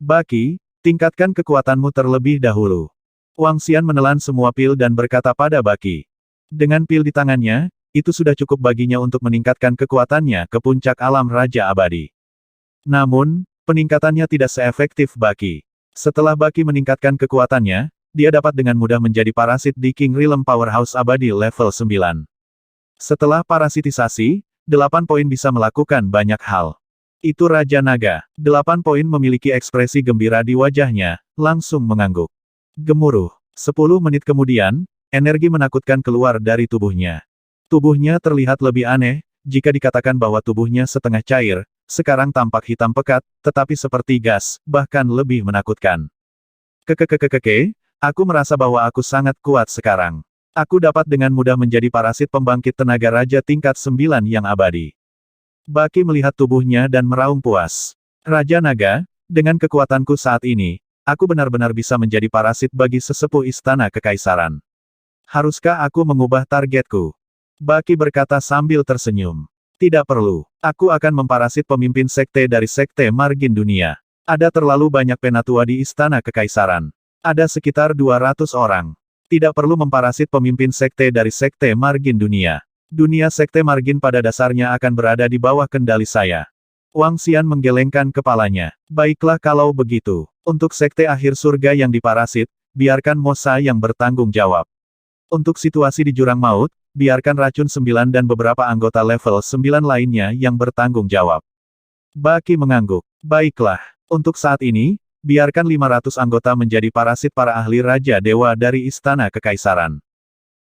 Baki, tingkatkan kekuatanmu terlebih dahulu. Wang Xian menelan semua pil dan berkata pada Baki. Dengan pil di tangannya, itu sudah cukup baginya untuk meningkatkan kekuatannya ke puncak alam Raja Abadi. Namun, peningkatannya tidak seefektif Baki. Setelah Baki meningkatkan kekuatannya, dia dapat dengan mudah menjadi parasit di King Realm Powerhouse Abadi level 9. Setelah parasitisasi, 8 poin bisa melakukan banyak hal. Itu Raja Naga. 8 poin memiliki ekspresi gembira di wajahnya, langsung mengangguk. Gemuruh. 10 menit kemudian, energi menakutkan keluar dari tubuhnya. Tubuhnya terlihat lebih aneh, jika dikatakan bahwa tubuhnya setengah cair, sekarang tampak hitam pekat, tetapi seperti gas, bahkan lebih menakutkan. Aku merasa bahwa aku sangat kuat sekarang. Aku dapat dengan mudah menjadi parasit pembangkit tenaga raja tingkat 9 yang abadi. Baki melihat tubuhnya dan meraung puas. Raja Naga, dengan kekuatanku saat ini, aku benar-benar bisa menjadi parasit bagi sesepuh istana kekaisaran. Haruskah aku mengubah targetku? Baki berkata sambil tersenyum. Tidak perlu. Aku akan memparasit pemimpin sekte dari sekte margin dunia. Ada terlalu banyak penatua di istana kekaisaran. Ada sekitar 200 orang. Tidak perlu memparasit pemimpin sekte dari sekte margin dunia. Dunia sekte margin pada dasarnya akan berada di bawah kendali saya. Wang Xian menggelengkan kepalanya. Baiklah kalau begitu. Untuk sekte akhir surga yang diparasit, biarkan Mosa yang bertanggung jawab. Untuk situasi di jurang maut, biarkan racun 9 dan beberapa anggota level 9 lainnya yang bertanggung jawab. Baki mengangguk. Baiklah. Untuk saat ini, biarkan 500 anggota menjadi parasit para ahli Raja Dewa dari Istana Kekaisaran.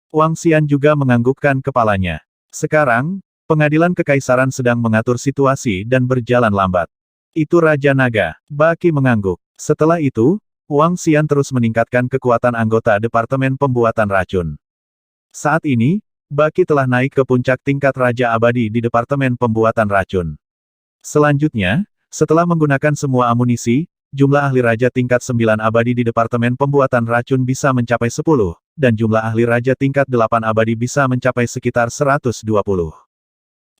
Wang Xian juga menganggukkan kepalanya. Sekarang, pengadilan kekaisaran sedang mengatur situasi dan berjalan lambat. Itu Raja Naga. Baki mengangguk. Setelah itu, Wang Xian terus meningkatkan kekuatan anggota Departemen Pembuatan Racun. Saat ini, Baki telah naik ke puncak tingkat Raja Abadi di Departemen Pembuatan Racun. Selanjutnya, setelah menggunakan semua amunisi, jumlah ahli Raja tingkat 9 abadi di Departemen Pembuatan Racun bisa mencapai 10, dan jumlah ahli Raja tingkat 8 abadi bisa mencapai sekitar 120.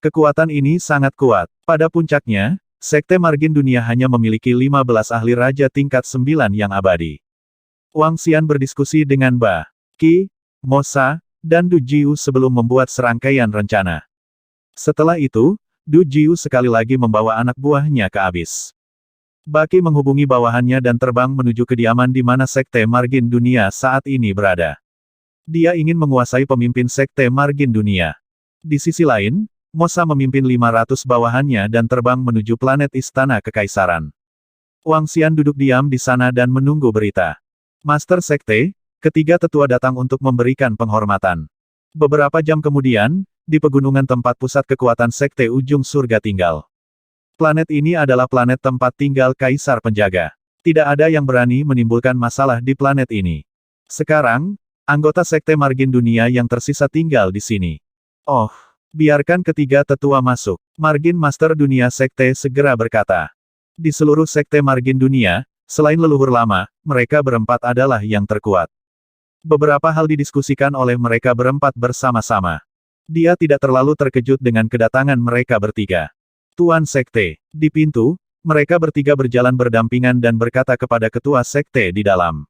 Kekuatan ini sangat kuat. Pada puncaknya, Sekte Margin Dunia hanya memiliki 15 ahli Raja tingkat 9 yang abadi. Wang Xian berdiskusi dengan Ba Qi, Mosa, dan Du Jiu sebelum membuat serangkaian rencana. Setelah itu, Du Jiu sekali lagi membawa anak buahnya ke Abyss. Baki menghubungi bawahannya dan terbang menuju kediaman di mana Sekte Margin Dunia saat ini berada. Dia ingin menguasai pemimpin Sekte Margin Dunia. Di sisi lain, Mosa memimpin 500 bawahannya dan terbang menuju planet Istana Kekaisaran. Wang Xian duduk diam di sana dan menunggu berita. Master Sekte, ketiga tetua datang untuk memberikan penghormatan. Beberapa jam kemudian, di pegunungan tempat pusat kekuatan Sekte Ujung Surga tinggal. Planet ini adalah planet tempat tinggal Kaisar Penjaga. Tidak ada yang berani menimbulkan masalah di planet ini. Sekarang, anggota Sekte Margin Dunia yang tersisa tinggal di sini. Oh, biarkan ketiga tetua masuk. Margin Master Dunia Sekte segera berkata. Di seluruh Sekte Margin Dunia, selain leluhur lama, mereka berempat adalah yang terkuat. Beberapa hal didiskusikan oleh mereka berempat bersama-sama. Dia tidak terlalu terkejut dengan kedatangan mereka bertiga. Tuan Sekte. Di pintu, mereka bertiga berjalan berdampingan dan berkata kepada ketua Sekte di dalam.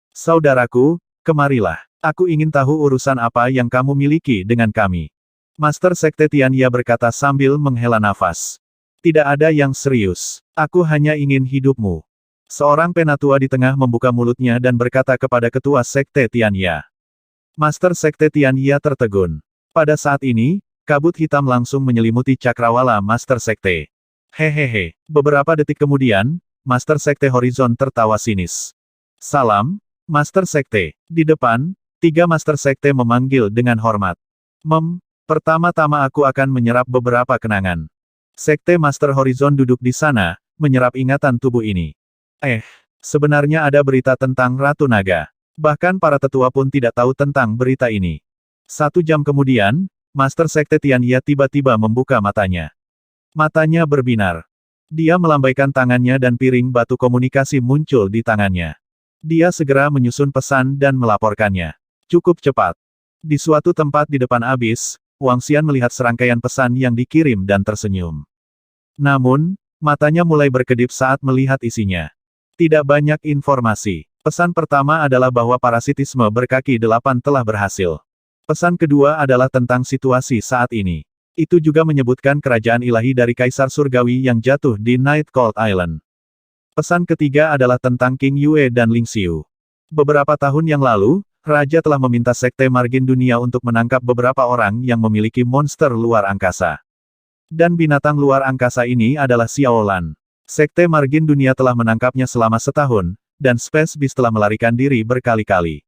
Saudaraku, kemarilah. Aku ingin tahu urusan apa yang kamu miliki dengan kami. Master Sekte Tianya berkata sambil menghela nafas. Tidak ada yang serius. Aku hanya ingin hidupmu. Seorang penatua di tengah membuka mulutnya dan berkata kepada ketua Sekte Tianya. Master Sekte Tianya tertegun. Pada saat ini, kabut hitam langsung menyelimuti cakrawala Master Sekte. Hehehe. Beberapa detik kemudian, Master Sekte Horizon tertawa sinis. Salam, Master Sekte. Di depan, 3 Master Sekte memanggil dengan hormat. Pertama-tama aku akan menyerap beberapa kenangan. Sekte Master Horizon duduk di sana, menyerap ingatan tubuh ini. Sebenarnya ada berita tentang Ratu Naga. Bahkan para tetua pun tidak tahu tentang berita ini. 1 jam kemudian, Master Sekte Tianya tiba-tiba membuka matanya. Matanya berbinar. Dia melambaikan tangannya dan piring batu komunikasi muncul di tangannya. Dia segera menyusun pesan dan melaporkannya. Cukup cepat. Di suatu tempat di depan Abyss, Wang Xian melihat serangkaian pesan yang dikirim dan tersenyum. Namun, matanya mulai berkedip saat melihat isinya. Tidak banyak informasi. Pesan pertama adalah bahwa parasitisme berkaki 8 telah berhasil. Pesan kedua adalah tentang situasi saat ini. Itu juga menyebutkan kerajaan ilahi dari Kaisar Surgawi yang jatuh di Night Cold Island. Pesan ketiga adalah tentang King Yue dan Ling Xiu. Beberapa tahun yang lalu, Raja telah meminta Sekte Margin Dunia untuk menangkap beberapa orang yang memiliki monster luar angkasa. Dan binatang luar angkasa ini adalah Xiaolan. Sekte Margin Dunia telah menangkapnya selama setahun, dan Space Beast telah melarikan diri berkali-kali.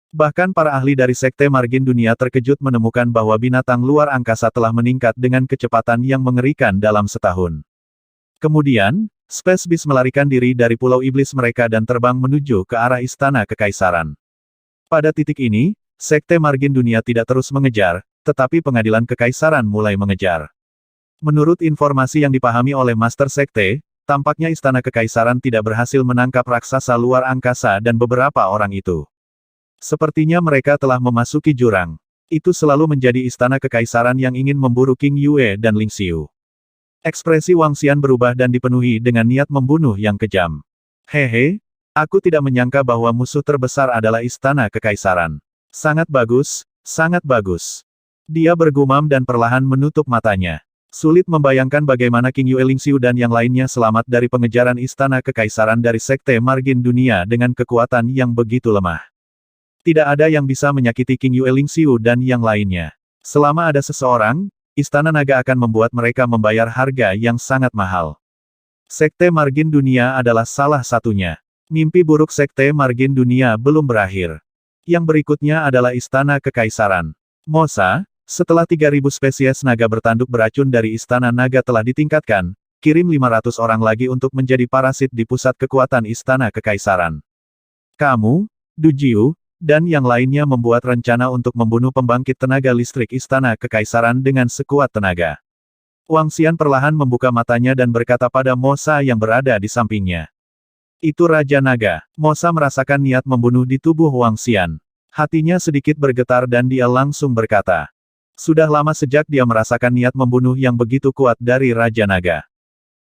Bahkan para ahli dari Sekte Margin Dunia terkejut menemukan bahwa binatang luar angkasa telah meningkat dengan kecepatan yang mengerikan dalam setahun. Kemudian, Space Beast melarikan diri dari Pulau Iblis mereka dan terbang menuju ke arah Istana Kekaisaran. Pada titik ini, Sekte Margin Dunia tidak terus mengejar, tetapi Pengadilan Kekaisaran mulai mengejar. Menurut informasi yang dipahami oleh Master Sekte, tampaknya Istana Kekaisaran tidak berhasil menangkap raksasa luar angkasa dan beberapa orang itu. Sepertinya mereka telah memasuki jurang. Itu selalu menjadi Istana Kekaisaran yang ingin memburu King Yue dan Ling Xiu. Ekspresi Wang Xian berubah dan dipenuhi dengan niat membunuh yang kejam. Hehe, aku tidak menyangka bahwa musuh terbesar adalah Istana Kekaisaran. Sangat bagus, sangat bagus. Dia bergumam dan perlahan menutup matanya. Sulit membayangkan bagaimana King Yue, Ling Xiu dan yang lainnya selamat dari pengejaran Istana Kekaisaran dari Sekte Margin Dunia dengan kekuatan yang begitu lemah. Tidak ada yang bisa menyakiti King Yue, Ling Xiu dan yang lainnya. Selama ada seseorang, Istana Naga akan membuat mereka membayar harga yang sangat mahal. Sekte Margin Dunia adalah salah satunya. Mimpi buruk Sekte Margin Dunia belum berakhir. Yang berikutnya adalah Istana Kekaisaran. Mosa, setelah 3.000 spesies naga bertanduk beracun dari Istana Naga telah ditingkatkan, kirim 500 orang lagi untuk menjadi parasit di pusat kekuatan Istana Kekaisaran. Kamu, Du Jiu, dan yang lainnya membuat rencana untuk membunuh pembangkit tenaga listrik Istana Kekaisaran dengan sekuat tenaga. Wang Xian perlahan membuka matanya dan berkata pada Mosa yang berada di sampingnya. Itu Raja Naga. Mosa merasakan niat membunuh di tubuh Wang Xian. Hatinya sedikit bergetar dan dia langsung berkata. Sudah lama sejak dia merasakan niat membunuh yang begitu kuat dari Raja Naga.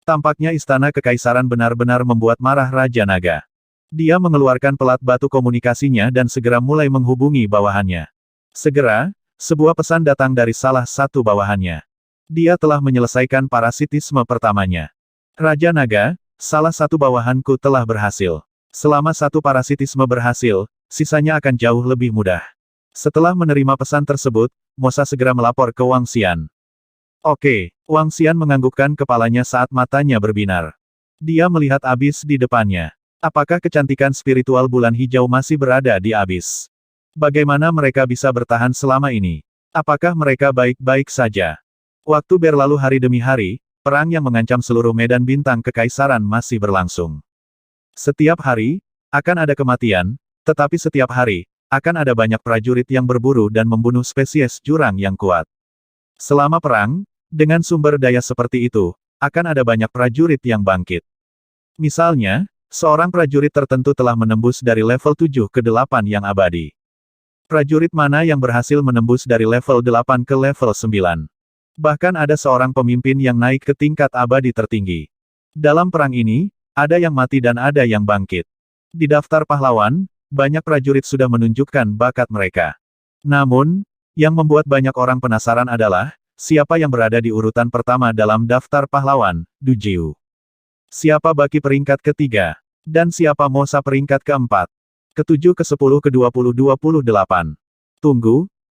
Tampaknya Istana Kekaisaran benar-benar membuat marah Raja Naga. Dia mengeluarkan pelat batu komunikasinya dan segera mulai menghubungi bawahannya. Segera, sebuah pesan datang dari salah satu bawahannya. Dia telah menyelesaikan parasitisme pertamanya. Raja Naga, salah satu bawahanku telah berhasil. Selama satu parasitisme berhasil, sisanya akan jauh lebih mudah. Setelah menerima pesan tersebut, Mosa segera melapor ke Wang Xian. Oke, Wang Xian menganggukkan kepalanya saat matanya berbinar. Dia melihat abis di depannya. Apakah kecantikan spiritual bulan hijau masih berada di abis? Bagaimana mereka bisa bertahan selama ini? Apakah mereka baik-baik saja? Waktu berlalu hari demi hari, perang yang mengancam seluruh medan bintang kekaisaran masih berlangsung. Setiap hari, akan ada kematian, tetapi setiap hari, akan ada banyak prajurit yang berburu dan membunuh spesies jurang yang kuat. Selama perang, dengan sumber daya seperti itu, akan ada banyak prajurit yang bangkit. Misalnya, seorang prajurit tertentu telah menembus dari level 7 ke 8 yang abadi. Prajurit mana yang berhasil menembus dari level 8 ke level 9? Bahkan ada seorang pemimpin yang naik ke tingkat abadi tertinggi. Dalam perang ini, ada yang mati dan ada yang bangkit. Di daftar pahlawan, banyak prajurit sudah menunjukkan bakat mereka. Namun, yang membuat banyak orang penasaran adalah, siapa yang berada di urutan pertama dalam daftar pahlawan, Du Jiu. Siapa Baki peringkat ketiga? Dan siapa Mosa peringkat keempat? Ke-7, ke-10, ke-20, 28.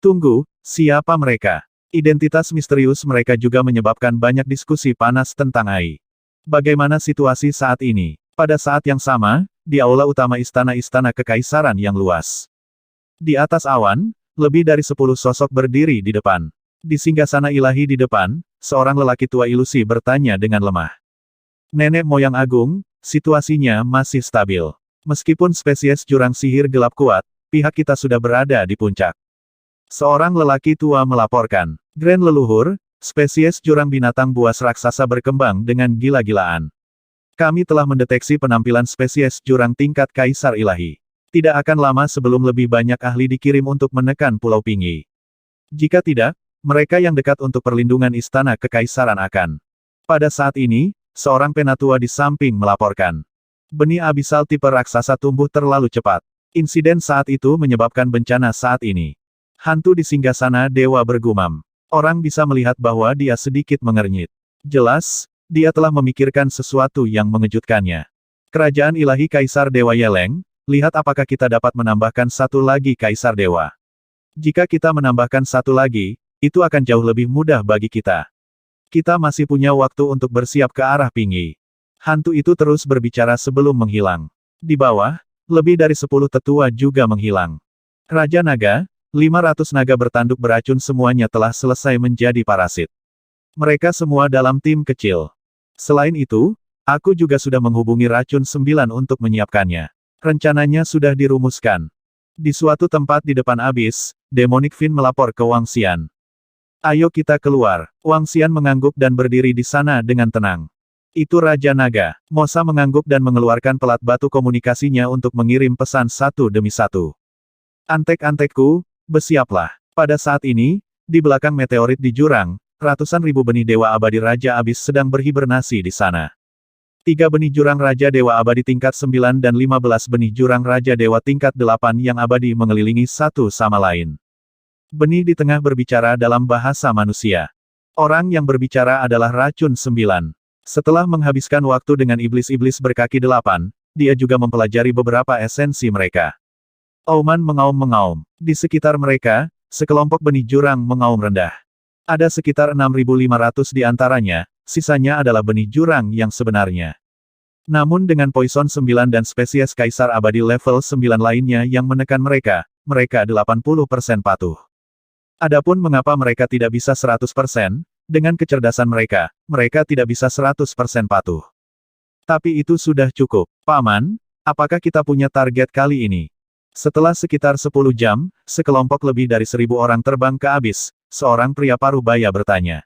Tunggu, siapa mereka? Identitas misterius mereka juga menyebabkan banyak diskusi panas tentang AI. Bagaimana situasi saat ini? Pada saat yang sama, di aula utama istana-istana kekaisaran yang luas. Di atas awan, lebih dari 10 sosok berdiri di depan. Di singgasana ilahi di depan, seorang lelaki tua ilusi bertanya dengan lemah. Nenek moyang agung, situasinya masih stabil. Meskipun spesies jurang sihir gelap kuat, pihak kita sudah berada di puncak. Seorang lelaki tua melaporkan. Grand leluhur, spesies jurang binatang buas raksasa berkembang dengan gila-gilaan. Kami telah mendeteksi penampilan spesies jurang tingkat kaisar ilahi. Tidak akan lama sebelum lebih banyak ahli dikirim untuk menekan Pulau Pingyi. Jika tidak, mereka yang dekat untuk perlindungan istana kekaisaran akan. Pada saat ini, seorang penatua di samping melaporkan. Benih abisal tipe raksasa tumbuh terlalu cepat. Insiden saat itu menyebabkan bencana saat ini. Hantu di singgasana dewa bergumam. Orang bisa melihat bahwa dia sedikit mengernyit. Jelas, dia telah memikirkan sesuatu yang mengejutkannya. Kerajaan ilahi Kaisar Dewa Yeleng, lihat apakah kita dapat menambahkan satu lagi Kaisar Dewa. Jika kita menambahkan satu lagi, itu akan jauh lebih mudah bagi kita. Kita masih punya waktu untuk bersiap ke arah Pingyi. Hantu itu terus berbicara sebelum menghilang. Di bawah, lebih dari 10 tetua juga menghilang. Raja Naga, 500 naga bertanduk beracun semuanya telah selesai menjadi parasit. Mereka semua dalam tim kecil. Selain itu, aku juga sudah menghubungi racun 9 untuk menyiapkannya. Rencananya sudah dirumuskan. Di suatu tempat di depan abis, Demonic Fin melapor ke Wang Xian. Ayo kita keluar. Wang Xian mengangguk dan berdiri di sana dengan tenang. Itu Raja Naga. Mosa mengangguk dan mengeluarkan pelat batu komunikasinya untuk mengirim pesan satu demi satu. Antek-antekku, bersiaplah. Pada saat ini, di belakang meteorit di jurang, ratusan ribu benih Dewa Abadi Raja Abis sedang berhibernasi di sana. 3 benih jurang Raja Dewa Abadi tingkat 9 dan 15 benih jurang Raja Dewa tingkat 8 yang abadi mengelilingi satu sama lain. Benih di tengah berbicara dalam bahasa manusia. Orang yang berbicara adalah racun 9. Setelah menghabiskan waktu dengan iblis-iblis berkaki 8, dia juga mempelajari beberapa esensi mereka. Auman mengaum-mengaum. Di sekitar mereka, sekelompok benih jurang mengaum rendah. Ada sekitar 6.500 di antaranya, sisanya adalah benih jurang yang sebenarnya. Namun dengan Poison 9 dan spesies Kaisar Abadi level 9 lainnya yang menekan mereka 80% patuh. Adapun mengapa mereka tidak bisa 100%, dengan kecerdasan mereka tidak bisa 100% patuh. Tapi itu sudah cukup. Paman, apakah kita punya target kali ini? Setelah sekitar 10 jam, sekelompok lebih dari 1.000 orang terbang ke abis, seorang pria parubaya bertanya.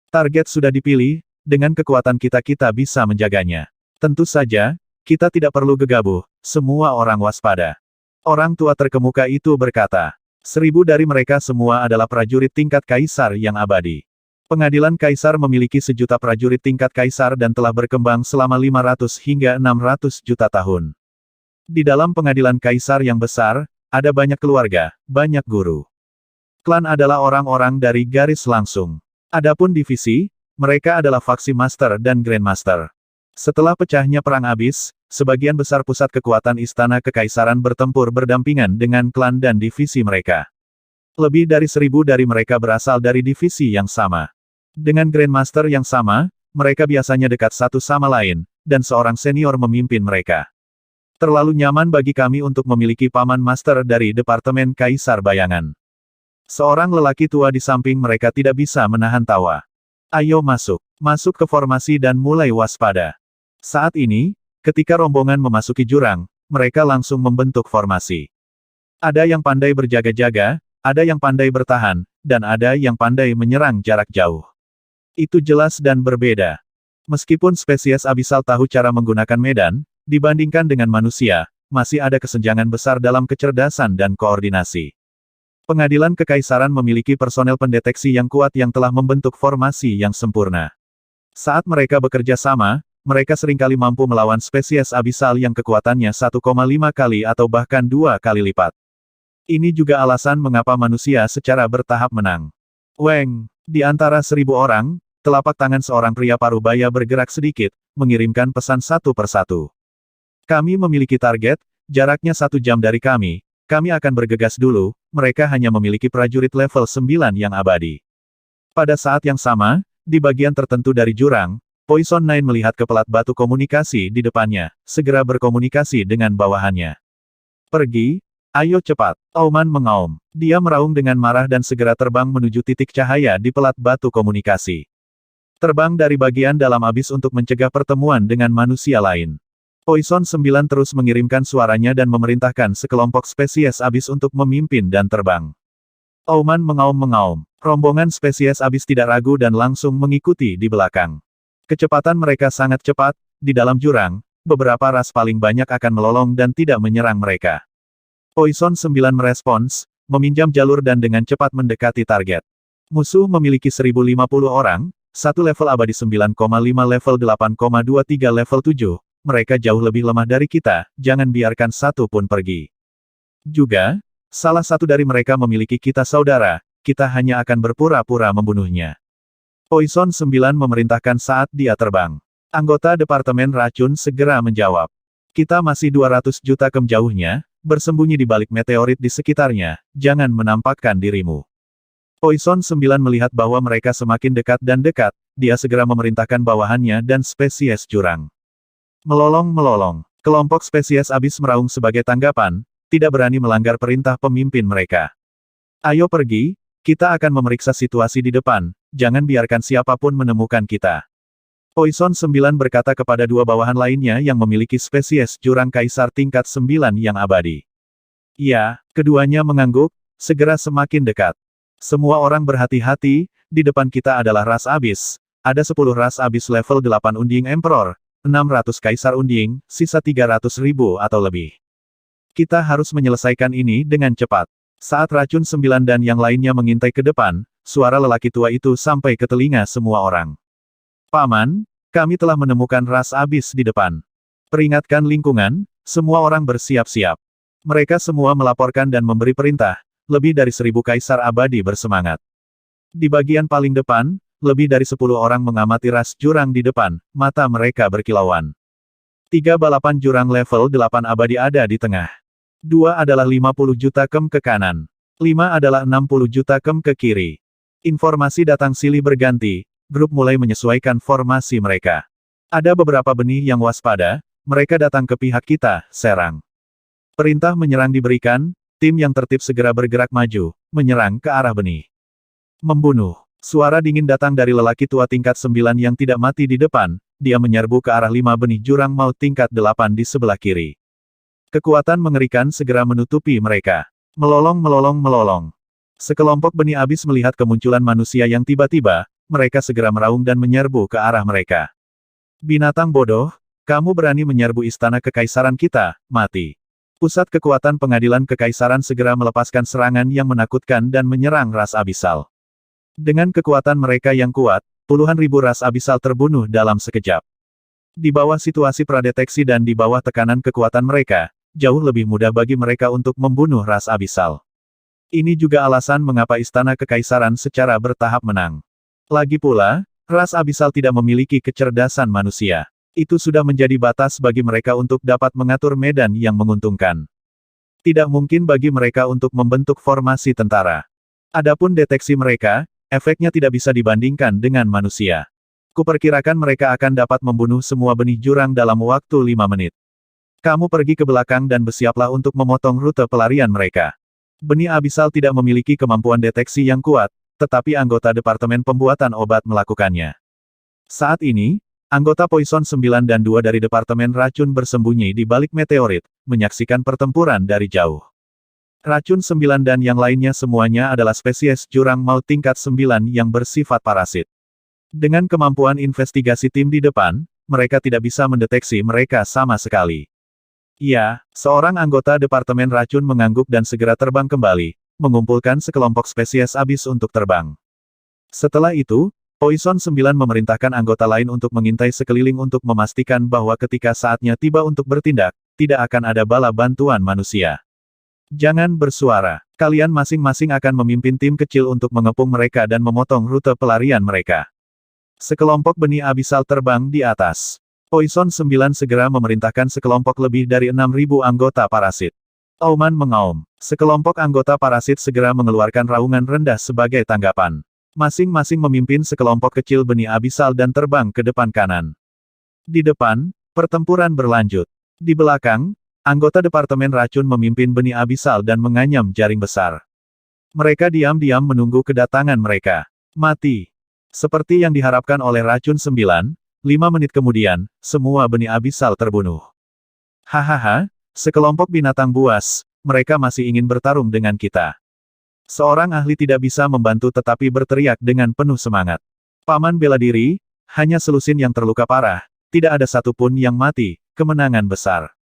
Target sudah dipilih, dengan kekuatan kita bisa menjaganya. Tentu saja, kita tidak perlu gegabah, semua orang waspada. Orang tua terkemuka itu berkata. 1.000 dari mereka semua adalah prajurit tingkat Kaisar yang abadi. Pengadilan Kaisar memiliki 1 juta prajurit tingkat Kaisar dan telah berkembang selama 500 hingga 600 juta tahun. Di dalam pengadilan Kaisar yang besar, ada banyak keluarga, banyak guru. Klan adalah orang-orang dari garis langsung. Adapun divisi, mereka adalah faksi Master dan Grandmaster. Setelah pecahnya Perang Abis, sebagian besar pusat kekuatan Istana Kekaisaran bertempur berdampingan dengan klan dan divisi mereka. Lebih dari 1.000 dari mereka berasal dari divisi yang sama. Dengan Grandmaster yang sama, mereka biasanya dekat satu sama lain, dan seorang senior memimpin mereka. Terlalu nyaman bagi kami untuk memiliki paman master dari Departemen Kaisar Bayangan. Seorang lelaki tua di samping mereka tidak bisa menahan tawa. Ayo masuk. Masuk ke formasi dan mulai waspada. Saat ini, ketika rombongan memasuki jurang, mereka langsung membentuk formasi. Ada yang pandai berjaga-jaga, ada yang pandai bertahan, dan ada yang pandai menyerang jarak jauh. Itu jelas dan berbeda. Meskipun spesies abisal tahu cara menggunakan medan, dibandingkan dengan manusia, masih ada kesenjangan besar dalam kecerdasan dan koordinasi. Pengadilan Kekaisaran memiliki personel pendeteksi yang kuat yang telah membentuk formasi yang sempurna. Saat mereka bekerja sama, mereka seringkali mampu melawan spesies abisal yang kekuatannya 1,5 kali atau bahkan 2 kali lipat. Ini juga alasan mengapa manusia secara bertahap menang. Weng, di antara 1.000 orang, telapak tangan seorang pria parubaya bergerak sedikit, mengirimkan pesan satu persatu. Kami memiliki target, jaraknya 1 jam dari kami akan bergegas dulu, mereka hanya memiliki prajurit level 9 yang abadi. Pada saat yang sama, di bagian tertentu dari jurang, Poison 9 melihat ke pelat batu komunikasi di depannya, segera berkomunikasi dengan bawahannya. Pergi, ayo cepat, Auman mengaum. Dia meraung dengan marah dan segera terbang menuju titik cahaya di pelat batu komunikasi. Terbang dari bagian dalam abis untuk mencegah pertemuan dengan manusia lain. Poison 9 terus mengirimkan suaranya dan memerintahkan sekelompok spesies abis untuk memimpin dan terbang. Auman mengaum-mengaum. Rombongan spesies abis tidak ragu dan langsung mengikuti di belakang. Kecepatan mereka sangat cepat, di dalam jurang, beberapa ras paling banyak akan melolong dan tidak menyerang mereka. Poison 9 merespons, meminjam jalur dan dengan cepat mendekati target. Musuh memiliki 1.050 orang, 1 level abadi 9,5 level 8,23 level 7, mereka jauh lebih lemah dari kita, jangan biarkan satu pun pergi. Juga, salah satu dari mereka memiliki kita saudara, kita hanya akan berpura-pura membunuhnya. Poison 9 memerintahkan saat dia terbang. Anggota Departemen Racun segera menjawab. Kita masih 200 juta kem jauhnya, bersembunyi di balik meteorit di sekitarnya, jangan menampakkan dirimu. Poison 9 melihat bahwa mereka semakin dekat dan dekat, dia segera memerintahkan bawahannya dan spesies jurang. Melolong-melolong, kelompok spesies abis meraung sebagai tanggapan, tidak berani melanggar perintah pemimpin mereka. Ayo pergi, kita akan memeriksa situasi di depan, jangan biarkan siapapun menemukan kita. Poison 9 berkata kepada dua bawahan lainnya yang memiliki spesies jurang kaisar tingkat 9 yang abadi. Ya, keduanya mengangguk, segera semakin dekat. Semua orang berhati-hati, di depan kita adalah ras abis. Ada 10 ras abis level 8 Unding Emperor, 600 kaisar Unding, sisa 300.000 atau lebih. Kita harus menyelesaikan ini dengan cepat. Saat Racun 9 dan yang lainnya mengintai ke depan, suara lelaki tua itu sampai ke telinga semua orang. Paman, kami telah menemukan ras abis di depan. Peringatkan lingkungan, semua orang bersiap-siap. Mereka semua melaporkan dan memberi perintah, lebih dari 1000 kaisar abadi bersemangat. Di bagian paling depan, lebih dari 10 orang mengamati ras jurang di depan, mata mereka berkilauan. 3 balapan jurang level 8 abadi ada di tengah. 2 adalah 50 juta kem ke kanan. 5 adalah 60 juta kem ke kiri. Informasi datang silih berganti, grup mulai menyesuaikan formasi mereka. Ada beberapa benih yang waspada, mereka datang ke pihak kita, serang. Perintah menyerang diberikan, tim yang tertib segera bergerak maju, menyerang ke arah benih. Membunuh. Suara dingin datang dari lelaki tua tingkat 9 yang tidak mati di depan, dia menyerbu ke arah 5 benih jurang maut tingkat 8 di sebelah kiri. Kekuatan mengerikan segera menutupi mereka. Melolong-melolong-melolong. Sekelompok benih abis melihat kemunculan manusia yang tiba-tiba, mereka segera meraung dan menyerbu ke arah mereka. Binatang bodoh, kamu berani menyerbu istana kekaisaran kita, mati. Pusat kekuatan pengadilan kekaisaran segera melepaskan serangan yang menakutkan dan menyerang ras abisal. Dengan kekuatan mereka yang kuat, puluhan ribu ras abisal terbunuh dalam sekejap. Di bawah situasi pradeteksi dan di bawah tekanan kekuatan mereka, jauh lebih mudah bagi mereka untuk membunuh ras abisal. Ini juga alasan mengapa istana kekaisaran secara bertahap menang. Lagi pula, ras abisal tidak memiliki kecerdasan manusia. Itu sudah menjadi batas bagi mereka untuk dapat mengatur medan yang menguntungkan. Tidak mungkin bagi mereka untuk membentuk formasi tentara. Adapun deteksi mereka, efeknya tidak bisa dibandingkan dengan manusia. Kuperkirakan mereka akan dapat membunuh semua benih jurang dalam waktu 5 menit. Kamu pergi ke belakang dan bersiaplah untuk memotong rute pelarian mereka. Benih abisal tidak memiliki kemampuan deteksi yang kuat, tetapi anggota Departemen Pembuatan Obat melakukannya. Saat ini, anggota Poison 9 dan 2 dari Departemen Racun bersembunyi di balik meteorit, menyaksikan pertempuran dari jauh. Racun 9 dan yang lainnya semuanya adalah spesies jurang maut tingkat 9 yang bersifat parasit. Dengan kemampuan investigasi tim di depan, mereka tidak bisa mendeteksi mereka sama sekali. Ya, seorang anggota Departemen Racun mengangguk dan segera terbang kembali, mengumpulkan sekelompok spesies abis untuk terbang. Setelah itu, Poison 9 memerintahkan anggota lain untuk mengintai sekeliling untuk memastikan bahwa ketika saatnya tiba untuk bertindak, tidak akan ada bala bantuan manusia. Jangan bersuara, kalian masing-masing akan memimpin tim kecil untuk mengepung mereka dan memotong rute pelarian mereka. Sekelompok benih abisal terbang di atas. Poison 9 segera memerintahkan sekelompok lebih dari 6.000 anggota parasit. Auman mengaum. Sekelompok anggota parasit segera mengeluarkan raungan rendah sebagai tanggapan. Masing-masing memimpin sekelompok kecil benih abisal dan terbang ke depan kanan. Di depan, pertempuran berlanjut. Di belakang, anggota Departemen Racun memimpin benih abisal dan menganyam jaring besar. Mereka diam-diam menunggu kedatangan mereka. Mati. Seperti yang diharapkan oleh Racun 9, 5 menit kemudian, semua benih abisal terbunuh. Hahaha, sekelompok binatang buas, mereka masih ingin bertarung dengan kita. Seorang ahli tidak bisa membantu tetapi berteriak dengan penuh semangat. Paman bela diri, hanya selusin yang terluka parah, tidak ada satupun yang mati, kemenangan besar.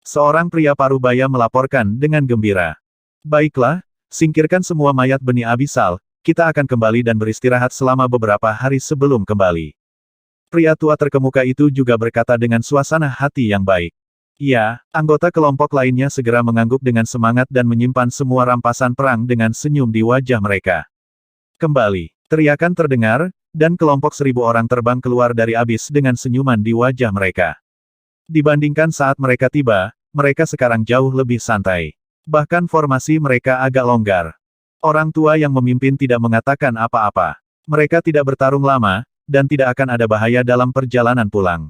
Seorang pria parubaya melaporkan dengan gembira. Baiklah, singkirkan semua mayat benih abisal, kita akan kembali dan beristirahat selama beberapa hari sebelum kembali. Pria tua terkemuka itu juga berkata dengan suasana hati yang baik. Ya, anggota kelompok lainnya segera mengangguk dengan semangat dan menyimpan semua rampasan perang dengan senyum di wajah mereka. Kembali, teriakan terdengar, dan kelompok 1.000 orang terbang keluar dari abis dengan senyuman di wajah mereka. Dibandingkan saat mereka tiba, mereka sekarang jauh lebih santai. Bahkan formasi mereka agak longgar. Orang tua yang memimpin tidak mengatakan apa-apa. Mereka tidak bertarung lama, dan tidak akan ada bahaya dalam perjalanan pulang.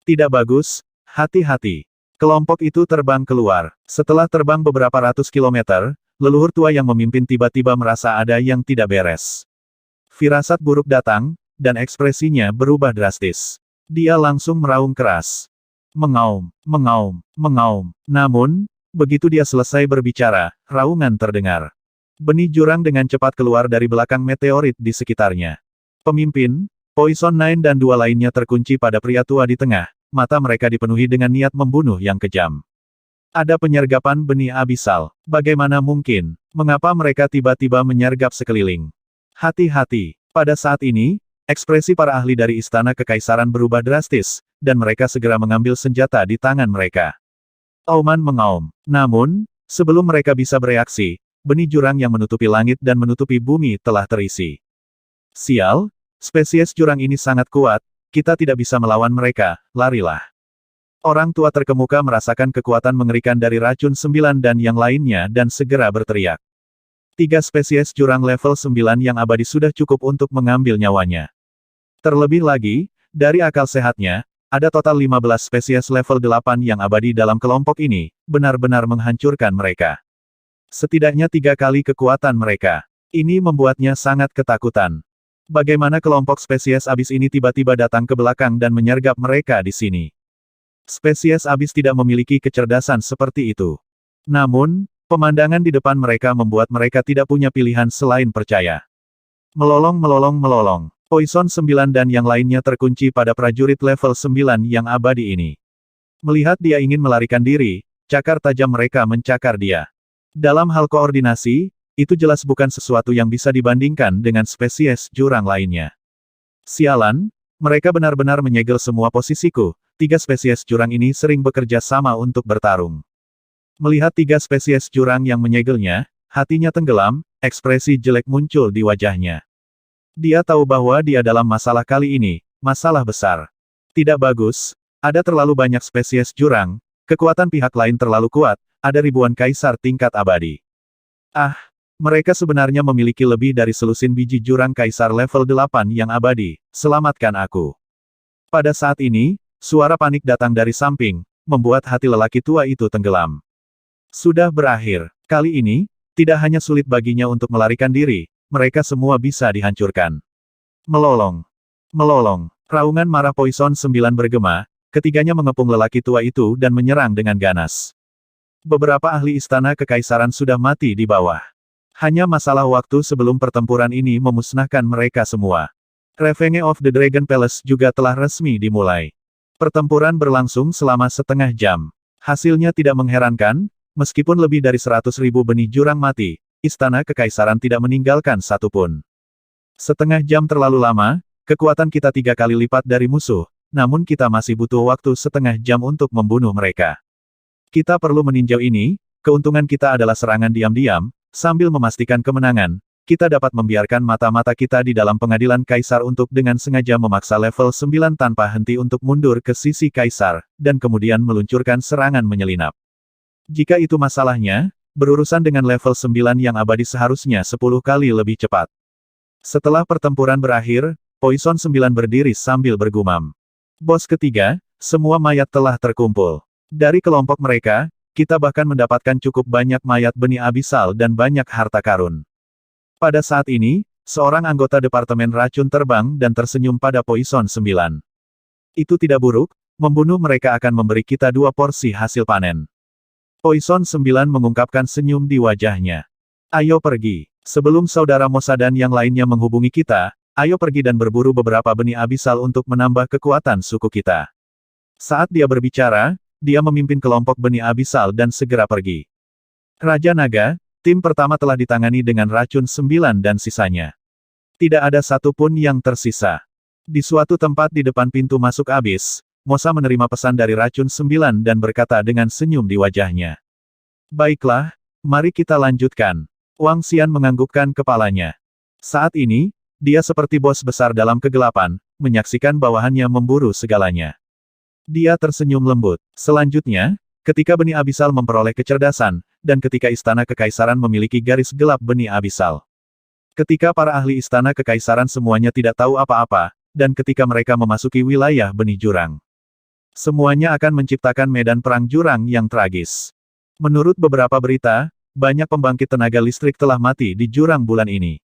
Tidak bagus, hati-hati. Kelompok itu terbang keluar. Setelah terbang beberapa ratus kilometer, leluhur tua yang memimpin tiba-tiba merasa ada yang tidak beres. Firasat buruk datang, dan ekspresinya berubah drastis. Dia langsung meraung keras. Mengaum, mengaum, mengaum. Namun, begitu dia selesai berbicara, raungan terdengar. Benih jurang dengan cepat keluar dari belakang meteorit di sekitarnya. Pemimpin, Poison Nine dan dua lainnya terkunci pada pria tua di tengah, mata mereka dipenuhi dengan niat membunuh yang kejam. Ada penyergapan benih abisal. Bagaimana mungkin? Mengapa mereka tiba-tiba menyergap sekeliling? Hati-hati. Pada saat ini, ekspresi para ahli dari Istana Kekaisaran berubah drastis, dan mereka segera mengambil senjata di tangan mereka. Auman mengaum. Namun, sebelum mereka bisa bereaksi, benih jurang yang menutupi langit dan menutupi bumi telah terisi. Sial, spesies jurang ini sangat kuat, kita tidak bisa melawan mereka, larilah. Orang tua terkemuka merasakan kekuatan mengerikan dari racun 9 dan yang lainnya dan segera berteriak. 3 spesies jurang level 9 yang abadi sudah cukup untuk mengambil nyawanya. Terlebih lagi, dari akal sehatnya, ada total 15 spesies level 8 yang abadi dalam kelompok ini, benar-benar menghancurkan mereka. Setidaknya 3 kali kekuatan mereka. Ini membuatnya sangat ketakutan. Bagaimana kelompok spesies abis ini tiba-tiba datang ke belakang dan menyergap mereka di sini? Spesies abis tidak memiliki kecerdasan seperti itu. Namun, pemandangan di depan mereka membuat mereka tidak punya pilihan selain percaya. Melolong melolong melolong. Poison 9 dan yang lainnya terkunci pada prajurit level 9 yang abadi ini. Melihat dia ingin melarikan diri, cakar tajam mereka mencakar dia. Dalam hal koordinasi, itu jelas bukan sesuatu yang bisa dibandingkan dengan spesies jurang lainnya. Sialan, mereka benar-benar menyegel semua posisiku. 3 spesies jurang ini sering bekerja sama untuk bertarung. Melihat 3 spesies jurang yang menyegelnya, hatinya tenggelam, ekspresi jelek muncul di wajahnya. Dia tahu bahwa dia dalam masalah kali ini, masalah besar. Tidak bagus, ada terlalu banyak spesies jurang, kekuatan pihak lain terlalu kuat, ada ribuan kaisar tingkat abadi. Mereka sebenarnya memiliki lebih dari selusin biji jurang kaisar level 8 yang abadi, selamatkan aku. Pada saat ini, suara panik datang dari samping, membuat hati lelaki tua itu tenggelam. Sudah berakhir, kali ini, tidak hanya sulit baginya untuk melarikan diri, mereka semua bisa dihancurkan. Melolong. Melolong. Raungan marah Poison 9 bergema, ketiganya mengepung lelaki tua itu dan menyerang dengan ganas. Beberapa ahli Istana Kekaisaran sudah mati di bawah. Hanya masalah waktu sebelum pertempuran ini memusnahkan mereka semua. Revenge of the Dragon Palace juga telah resmi dimulai. Pertempuran berlangsung selama setengah jam. Hasilnya tidak mengherankan, meskipun lebih dari 100.000 benih jurang mati, Istana Kekaisaran tidak meninggalkan satupun. Setengah jam terlalu lama, kekuatan kita 3 kali lipat dari musuh, namun kita masih butuh waktu setengah jam untuk membunuh mereka. Kita perlu meninjau ini, keuntungan kita adalah serangan diam-diam. Sambil memastikan kemenangan, kita dapat membiarkan mata-mata kita di dalam pengadilan kaisar untuk dengan sengaja memaksa level 9 tanpa henti untuk mundur ke sisi kaisar, dan kemudian meluncurkan serangan menyelinap. Jika itu masalahnya, berurusan dengan level 9 yang abadi seharusnya 10 kali lebih cepat. Setelah pertempuran berakhir, Poison 9 berdiri sambil bergumam. Bos ketiga, semua mayat telah terkumpul. Dari kelompok mereka, kita bahkan mendapatkan cukup banyak mayat benih abisal dan banyak harta karun. Pada saat ini, seorang anggota Departemen Racun terbang dan tersenyum pada Poison 9. Itu tidak buruk, membunuh mereka akan memberi kita 2 porsi hasil panen. Poison 9 mengungkapkan senyum di wajahnya. Ayo pergi. Sebelum saudara Mosa dan yang lainnya menghubungi kita, ayo pergi dan berburu beberapa benih abisal untuk menambah kekuatan suku kita. Saat dia berbicara, dia memimpin kelompok benih abisal dan segera pergi. Raja Naga, tim pertama telah ditangani dengan racun 9 dan sisanya. Tidak ada satupun yang tersisa. Di suatu tempat di depan pintu masuk abis, Mosa menerima pesan dari racun 9 dan berkata dengan senyum di wajahnya. Baiklah, mari kita lanjutkan. Wang Xian menganggukkan kepalanya. Saat ini, dia seperti bos besar dalam kegelapan, menyaksikan bawahannya memburu segalanya. Dia tersenyum lembut. Selanjutnya, ketika benih abisal memperoleh kecerdasan, dan ketika istana kekaisaran memiliki garis gelap benih abisal. Ketika para ahli istana kekaisaran semuanya tidak tahu apa-apa, dan ketika mereka memasuki wilayah benih jurang. Semuanya akan menciptakan medan perang jurang yang tragis. Menurut beberapa berita, banyak pembangkit tenaga listrik telah mati di jurang bulan ini.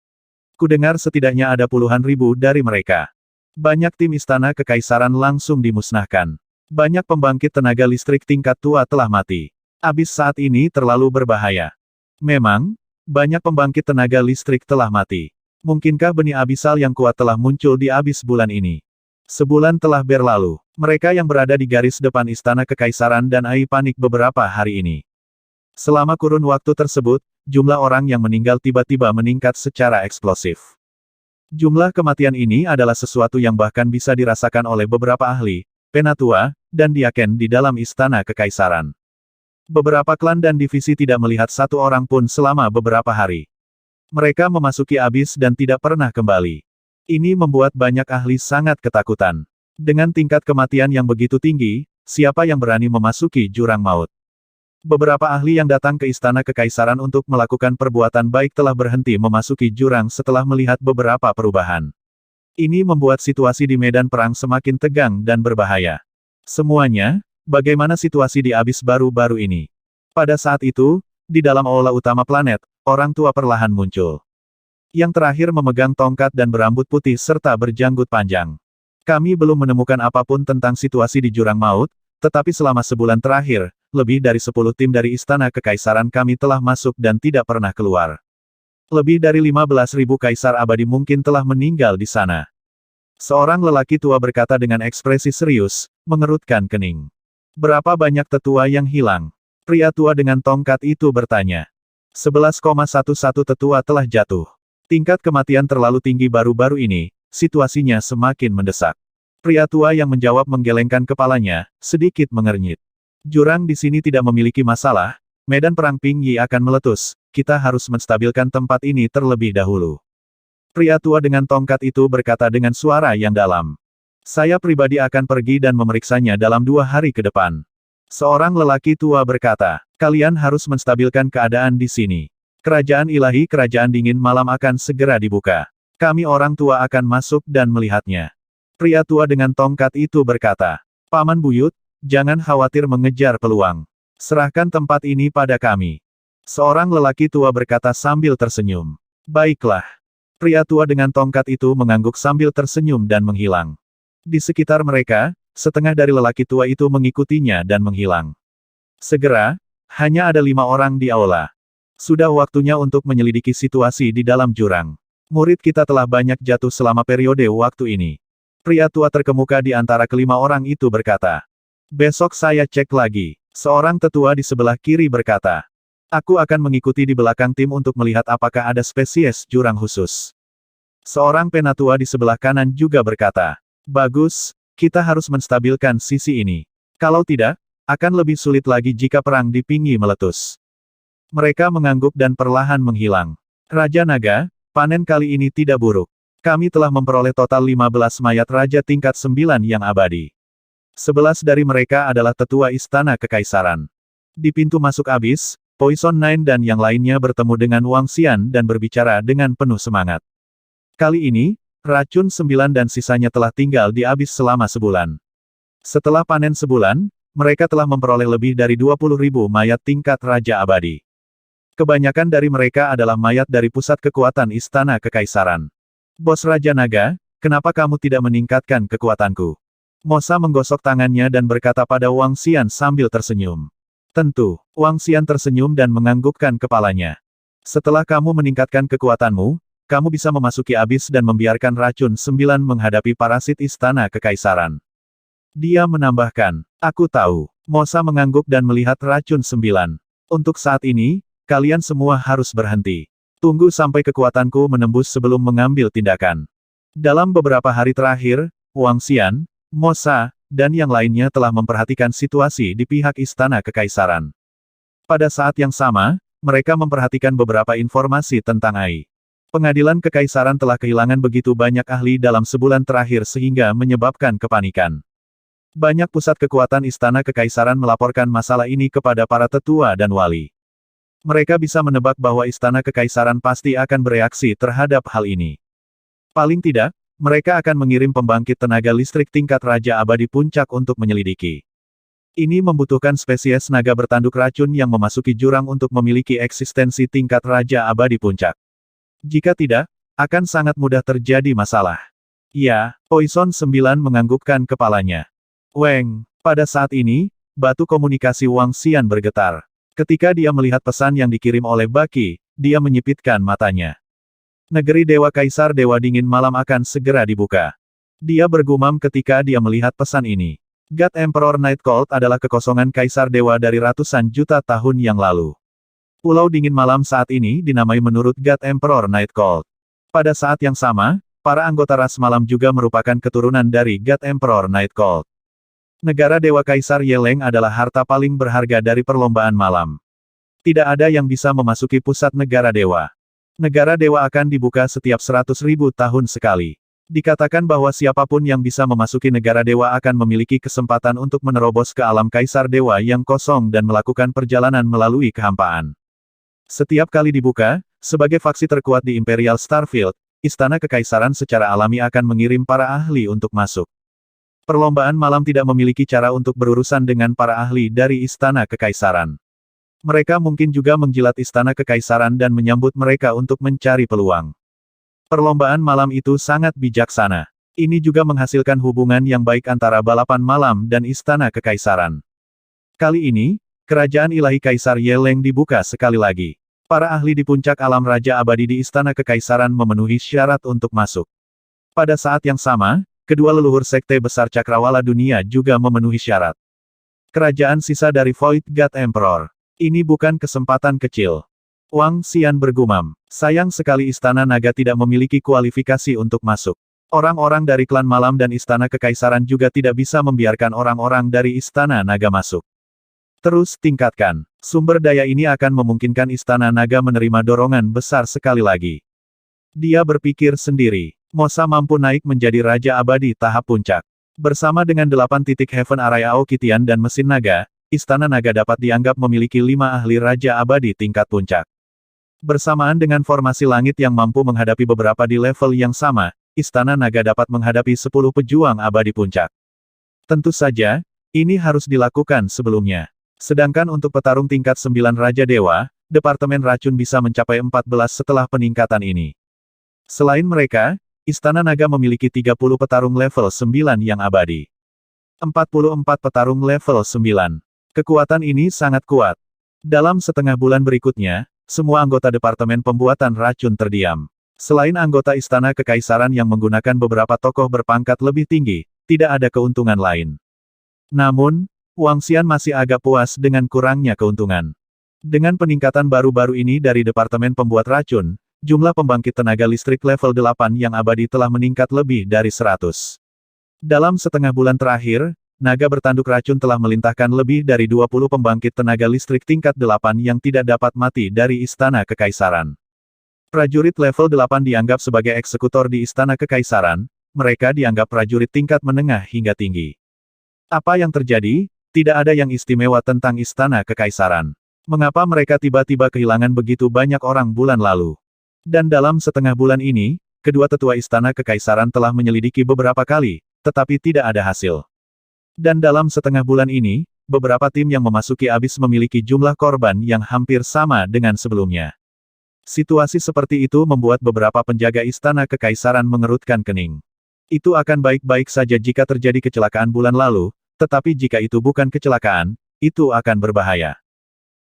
Kudengar setidaknya ada puluhan ribu dari mereka. Banyak tim istana kekaisaran langsung dimusnahkan. Banyak pembangkit tenaga listrik tingkat tua telah mati. Abis saat ini terlalu berbahaya. Memang, banyak pembangkit tenaga listrik telah mati. Mungkinkah benih abisal yang kuat telah muncul di abis bulan ini? Sebulan telah berlalu. Mereka yang berada di garis depan istana kekaisaran dan AI panik beberapa hari ini. Selama kurun waktu tersebut, jumlah orang yang meninggal tiba-tiba meningkat secara eksplosif. Jumlah kematian ini adalah sesuatu yang bahkan bisa dirasakan oleh beberapa ahli, penatua, dan diaken di dalam istana kekaisaran. Beberapa klan dan divisi tidak melihat satu orang pun selama beberapa hari. Mereka memasuki abis dan tidak pernah kembali. Ini membuat banyak ahli sangat ketakutan. Dengan tingkat kematian yang begitu tinggi, siapa yang berani memasuki jurang maut? Beberapa ahli yang datang ke istana kekaisaran untuk melakukan perbuatan baik telah berhenti memasuki jurang setelah melihat beberapa perubahan. Ini membuat situasi di medan perang semakin tegang dan berbahaya. Semuanya, bagaimana situasi di abis baru-baru ini? Pada saat itu, di dalam aula utama planet, orang tua perlahan muncul. Yang terakhir memegang tongkat dan berambut putih serta berjanggut panjang. Kami belum menemukan apapun tentang situasi di jurang maut, tetapi selama sebulan terakhir, lebih dari 10 tim dari istana kekaisaran kami telah masuk dan tidak pernah keluar. Lebih dari 15.000 kaisar abadi mungkin telah meninggal di sana. Seorang lelaki tua berkata dengan ekspresi serius, mengerutkan kening. Berapa banyak tetua yang hilang? Pria tua dengan tongkat itu bertanya. 11,11 tetua telah jatuh. Tingkat kematian terlalu tinggi baru-baru ini, situasinya semakin mendesak. Pria tua yang menjawab menggelengkan kepalanya, sedikit mengernyit. Jurang di sini tidak memiliki masalah, medan perang Ping Yi akan meletus, kita harus menstabilkan tempat ini terlebih dahulu. Pria tua dengan tongkat itu berkata dengan suara yang dalam. Saya pribadi akan pergi dan memeriksanya dalam 2 hari ke depan. Seorang lelaki tua berkata, kalian harus menstabilkan keadaan di sini. Kerajaan ilahi kerajaan dingin malam akan segera dibuka. Kami orang tua akan masuk dan melihatnya. Pria tua dengan tongkat itu berkata, Paman Buyut, jangan khawatir mengejar peluang. Serahkan tempat ini pada kami. Seorang lelaki tua berkata sambil tersenyum. Baiklah. Pria tua dengan tongkat itu mengangguk sambil tersenyum dan menghilang. Di sekitar mereka, setengah dari lelaki tua itu mengikutinya dan menghilang. Segera, hanya ada 5 orang di aula. Sudah waktunya untuk menyelidiki situasi di dalam jurang. Murid kita telah banyak jatuh selama periode waktu ini. Pria tua terkemuka di antara kelima orang itu berkata. Besok saya cek lagi. Seorang tetua di sebelah kiri berkata. Aku akan mengikuti di belakang tim untuk melihat apakah ada spesies jurang khusus. Seorang penatua di sebelah kanan juga berkata. Bagus, kita harus menstabilkan sisi ini. Kalau tidak, akan lebih sulit lagi jika perang di Ping Yi meletus. Mereka mengangguk dan perlahan menghilang. Raja Naga, panen kali ini tidak buruk. Kami telah memperoleh total 15 mayat raja tingkat 9 yang abadi. 11 dari mereka adalah tetua istana kekaisaran. Di pintu masuk abis, Poison Nine dan yang lainnya bertemu dengan Wang Xian dan berbicara dengan penuh semangat. Kali ini, racun 9 dan sisanya telah tinggal di abis selama sebulan. Setelah panen sebulan, mereka telah memperoleh lebih dari 20.000 mayat tingkat raja abadi. Kebanyakan dari mereka adalah mayat dari pusat kekuatan istana kekaisaran. Bos Raja Naga, kenapa kamu tidak meningkatkan kekuatanku? Mosa menggosok tangannya dan berkata pada Wang Xian sambil tersenyum. Tentu, Wang Xian tersenyum dan menganggukkan kepalanya. Setelah kamu meningkatkan kekuatanmu, kamu bisa memasuki abis dan membiarkan racun 9 menghadapi parasit istana kekaisaran. Dia menambahkan, aku tahu. Mosa mengangguk dan melihat racun 9. Untuk saat ini, kalian semua harus berhenti. Tunggu sampai kekuatanku menembus sebelum mengambil tindakan. Dalam beberapa hari terakhir, Wang Xian, Mo Sa, dan yang lainnya telah memperhatikan situasi di pihak Istana Kekaisaran. Pada saat yang sama, mereka memperhatikan beberapa informasi tentang Ai. Pengadilan Kekaisaran telah kehilangan begitu banyak ahli dalam sebulan terakhir sehingga menyebabkan kepanikan. Banyak pusat kekuatan Istana Kekaisaran melaporkan masalah ini kepada para tetua dan wali. Mereka bisa menebak bahwa Istana Kekaisaran pasti akan bereaksi terhadap hal ini. Paling tidak, mereka akan mengirim pembangkit tenaga listrik tingkat Raja Abadi Puncak untuk menyelidiki. Ini membutuhkan spesies naga bertanduk racun yang memasuki jurang untuk memiliki eksistensi tingkat Raja Abadi Puncak. Jika tidak, akan sangat mudah terjadi masalah. Ya, Poison 9 menganggukkan kepalanya. Weng, pada saat ini, batu komunikasi Wang Xian bergetar. Ketika dia melihat pesan yang dikirim oleh Baki, dia menyipitkan matanya. Negeri Dewa Kaisar Dewa Dingin Malam akan segera dibuka. Dia bergumam ketika dia melihat pesan ini. God Emperor Night Cold adalah kekosongan Kaisar Dewa dari ratusan juta tahun yang lalu. Pulau Dingin Malam saat ini dinamai menurut God Emperor Night Cold. Pada saat yang sama, para anggota ras malam juga merupakan keturunan dari God Emperor Night Cold. Negara Dewa Kaisar Yeleng adalah harta paling berharga dari perlombaan malam. Tidak ada yang bisa memasuki pusat negara dewa. Negara dewa akan dibuka setiap 100.000 tahun sekali. Dikatakan bahwa siapapun yang bisa memasuki negara dewa akan memiliki kesempatan untuk menerobos ke alam kaisar dewa yang kosong dan melakukan perjalanan melalui kehampaan. Setiap kali dibuka, sebagai faksi terkuat di Imperial Starfield, Istana Kekaisaran secara alami akan mengirim para ahli untuk masuk. Perlombaan malam tidak memiliki cara untuk berurusan dengan para ahli dari Istana Kekaisaran. Mereka mungkin juga menjilat Istana Kekaisaran dan menyambut mereka untuk mencari peluang. Perlombaan malam itu sangat bijaksana. Ini juga menghasilkan hubungan yang baik antara balapan malam dan Istana Kekaisaran. Kali ini, Kerajaan Ilahi Kaisar Yeleng dibuka sekali lagi. Para ahli di puncak alam Raja Abadi di Istana Kekaisaran memenuhi syarat untuk masuk. Pada saat yang sama, kedua leluhur Sekte Besar Cakrawala Dunia juga memenuhi syarat. Kerajaan sisa dari Void God Emperor. Ini bukan kesempatan kecil. Wang Xian bergumam. Sayang sekali Istana Naga tidak memiliki kualifikasi untuk masuk. Orang-orang dari klan malam dan Istana Kekaisaran juga tidak bisa membiarkan orang-orang dari Istana Naga masuk. Terus tingkatkan. Sumber daya ini akan memungkinkan Istana Naga menerima dorongan besar sekali lagi. Dia berpikir sendiri. Mosa mampu naik menjadi Raja Abadi tahap puncak. Bersama dengan 8 titik Heaven Array Aokitian dan mesin naga, Istana Naga dapat dianggap memiliki 5 ahli Raja Abadi tingkat puncak. Bersamaan dengan formasi langit yang mampu menghadapi beberapa di level yang sama, Istana Naga dapat menghadapi 10 pejuang abadi puncak. Tentu saja, ini harus dilakukan sebelumnya. Sedangkan untuk petarung tingkat 9 Raja Dewa, Departemen Racun bisa mencapai 14 setelah peningkatan ini. Selain mereka, Istana Naga memiliki 30 petarung level 9 yang abadi. 44 petarung level 9. Kekuatan ini sangat kuat. Dalam setengah bulan berikutnya, semua anggota Departemen Pembuatan Racun terdiam. Selain anggota Istana Kekaisaran yang menggunakan beberapa tokoh berpangkat lebih tinggi, tidak ada keuntungan lain. Namun, Wang Xian masih agak puas dengan kurangnya keuntungan. Dengan peningkatan baru-baru ini dari Departemen Pembuat Racun, jumlah pembangkit tenaga listrik level 8 yang abadi telah meningkat lebih dari 100. Dalam setengah bulan terakhir, naga bertanduk racun telah melintahkan lebih dari 20 pembangkit tenaga listrik tingkat 8 yang tidak dapat mati dari Istana Kekaisaran. Prajurit level 8 dianggap sebagai eksekutor di Istana Kekaisaran, mereka dianggap prajurit tingkat menengah hingga tinggi. Apa yang terjadi? Tidak ada yang istimewa tentang Istana Kekaisaran. Mengapa mereka tiba-tiba kehilangan begitu banyak orang bulan lalu? Dan dalam setengah bulan ini, kedua tetua Istana Kekaisaran telah menyelidiki beberapa kali, tetapi tidak ada hasil. Dan dalam setengah bulan ini, beberapa tim yang memasuki Abyss memiliki jumlah korban yang hampir sama dengan sebelumnya. Situasi seperti itu membuat beberapa penjaga Istana Kekaisaran mengerutkan kening. Itu akan baik-baik saja jika terjadi kecelakaan bulan lalu, tetapi jika itu bukan kecelakaan, itu akan berbahaya.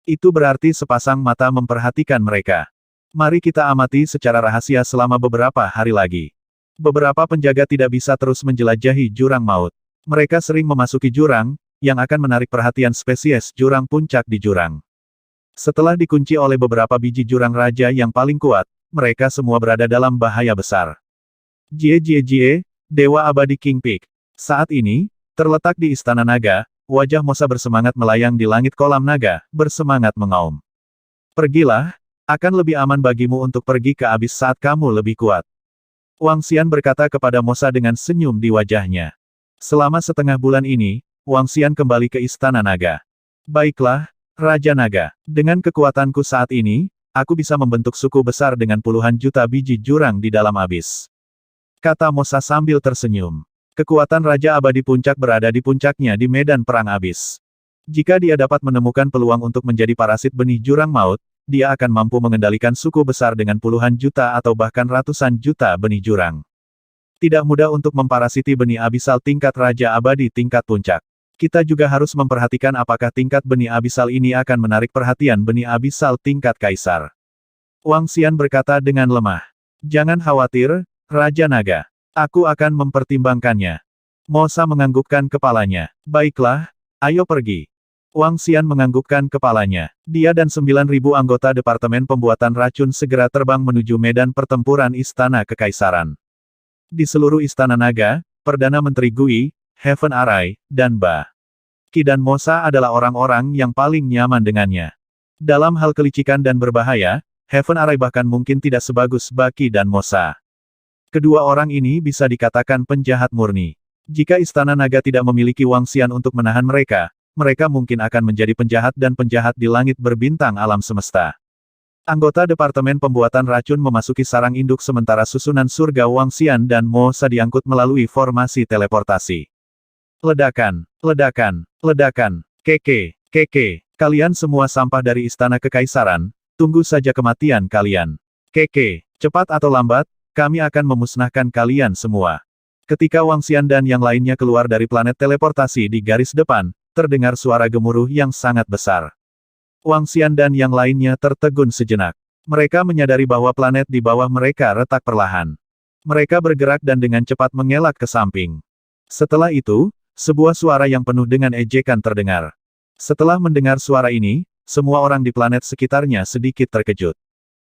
Itu berarti sepasang mata memperhatikan mereka. Mari kita amati secara rahasia selama beberapa hari lagi. Beberapa penjaga tidak bisa terus menjelajahi jurang maut. Mereka sering memasuki jurang, yang akan menarik perhatian spesies jurang puncak di jurang. Setelah dikunci oleh beberapa biji jurang raja yang paling kuat, mereka semua berada dalam bahaya besar. Jie Jie Jie, Dewa Abadi King Peak. Saat ini, terletak di Istana Naga, wajah Mosa bersemangat melayang di langit kolam naga, bersemangat mengaum. Pergilah, akan lebih aman bagimu untuk pergi ke abis saat kamu lebih kuat. Wang Xian berkata kepada Mosa dengan senyum di wajahnya. Selama setengah bulan ini, Wang Xian kembali ke Istana Naga. Baiklah, Raja Naga. Dengan kekuatanku saat ini, aku bisa membentuk suku besar dengan puluhan juta biji jurang di dalam abis. Kata Mosa sambil tersenyum. Kekuatan Raja Abadi Puncak berada di puncaknya di medan perang abis. Jika dia dapat menemukan peluang untuk menjadi parasit benih jurang maut, dia akan mampu mengendalikan suku besar dengan puluhan juta atau bahkan ratusan juta benih jurang. Tidak mudah untuk memparasiti benih abisal tingkat Raja Abadi tingkat puncak. Kita juga harus memperhatikan apakah tingkat benih abisal ini akan menarik perhatian benih abisal tingkat kaisar. Wang Xian berkata dengan lemah. Jangan khawatir, Raja Naga. Aku akan mempertimbangkannya. Mosa menganggukkan kepalanya. Baiklah, ayo pergi. Wang Xian menganggukkan kepalanya. Dia dan 9.000 anggota Departemen Pembuatan Racun segera terbang menuju medan pertempuran Istana Kekaisaran. Di seluruh Istana Naga, Perdana Menteri Gui, Heaven Arai, dan Ba Qi dan Mosa adalah orang-orang yang paling nyaman dengannya. Dalam hal kelicikan dan berbahaya, Heaven Arai bahkan mungkin tidak sebagus Ba Qi dan Mosa. Kedua orang ini bisa dikatakan penjahat murni. Jika Istana Naga tidak memiliki Wang Xian untuk menahan mereka, mereka mungkin akan menjadi penjahat dan penjahat di langit berbintang alam semesta. Anggota Departemen Pembuatan Racun memasuki sarang induk sementara susunan surga Wang Xian dan Mosa diangkut melalui formasi teleportasi. Ledakan, ledakan, ledakan, keke, keke, kalian semua sampah dari Istana Kekaisaran, tunggu saja kematian kalian. Keke, cepat atau lambat, kami akan memusnahkan kalian semua. Ketika Wang Xian dan yang lainnya keluar dari planet teleportasi di garis depan, terdengar suara gemuruh yang sangat besar. Wang Xian dan yang lainnya tertegun sejenak. Mereka menyadari bahwa planet di bawah mereka retak perlahan. Mereka bergerak dan dengan cepat mengelak ke samping. Setelah itu, sebuah suara yang penuh dengan ejekan terdengar. Setelah mendengar suara ini, semua orang di planet sekitarnya sedikit terkejut.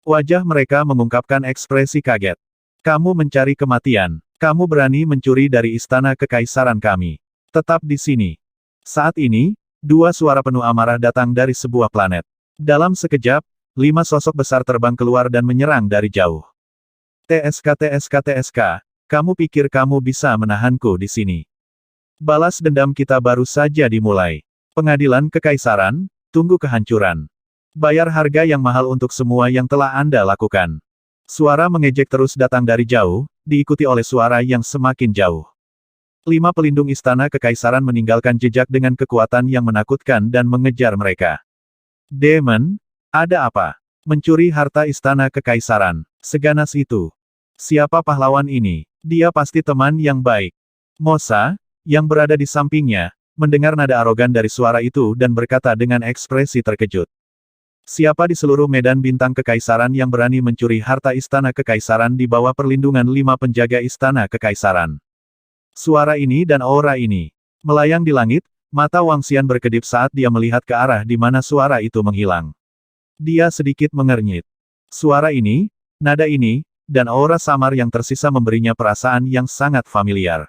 Wajah mereka mengungkapkan ekspresi kaget. Kamu mencari kematian. Kamu berani mencuri dari Istana Kekaisaran kami. Tetap di sini. Saat ini, dua suara penuh amarah datang dari sebuah planet. Dalam sekejap, 5 sosok besar terbang keluar dan menyerang dari jauh. TSK TSK TSK, kamu pikir kamu bisa menahanku di sini? Balas dendam kita baru saja dimulai. Pengadilan Kekaisaran, tunggu kehancuran. Bayar harga yang mahal untuk semua yang telah Anda lakukan. Suara mengejek terus datang dari jauh, diikuti oleh suara yang semakin jauh. 5 pelindung Istana Kekaisaran meninggalkan jejak dengan kekuatan yang menakutkan dan mengejar mereka. Demon, ada apa? Mencuri harta Istana Kekaisaran. Seganas itu. Siapa pahlawan ini? Dia pasti teman yang baik. Mosa, yang berada di sampingnya, mendengar nada arogan dari suara itu dan berkata dengan ekspresi terkejut. Siapa di seluruh medan bintang kekaisaran yang berani mencuri harta Istana Kekaisaran di bawah perlindungan 5 penjaga Istana Kekaisaran? Suara ini dan aura ini melayang di langit, mata Wang Xian berkedip saat dia melihat ke arah di mana suara itu menghilang. Dia sedikit mengernyit. Suara ini, nada ini, dan aura samar yang tersisa memberinya perasaan yang sangat familiar.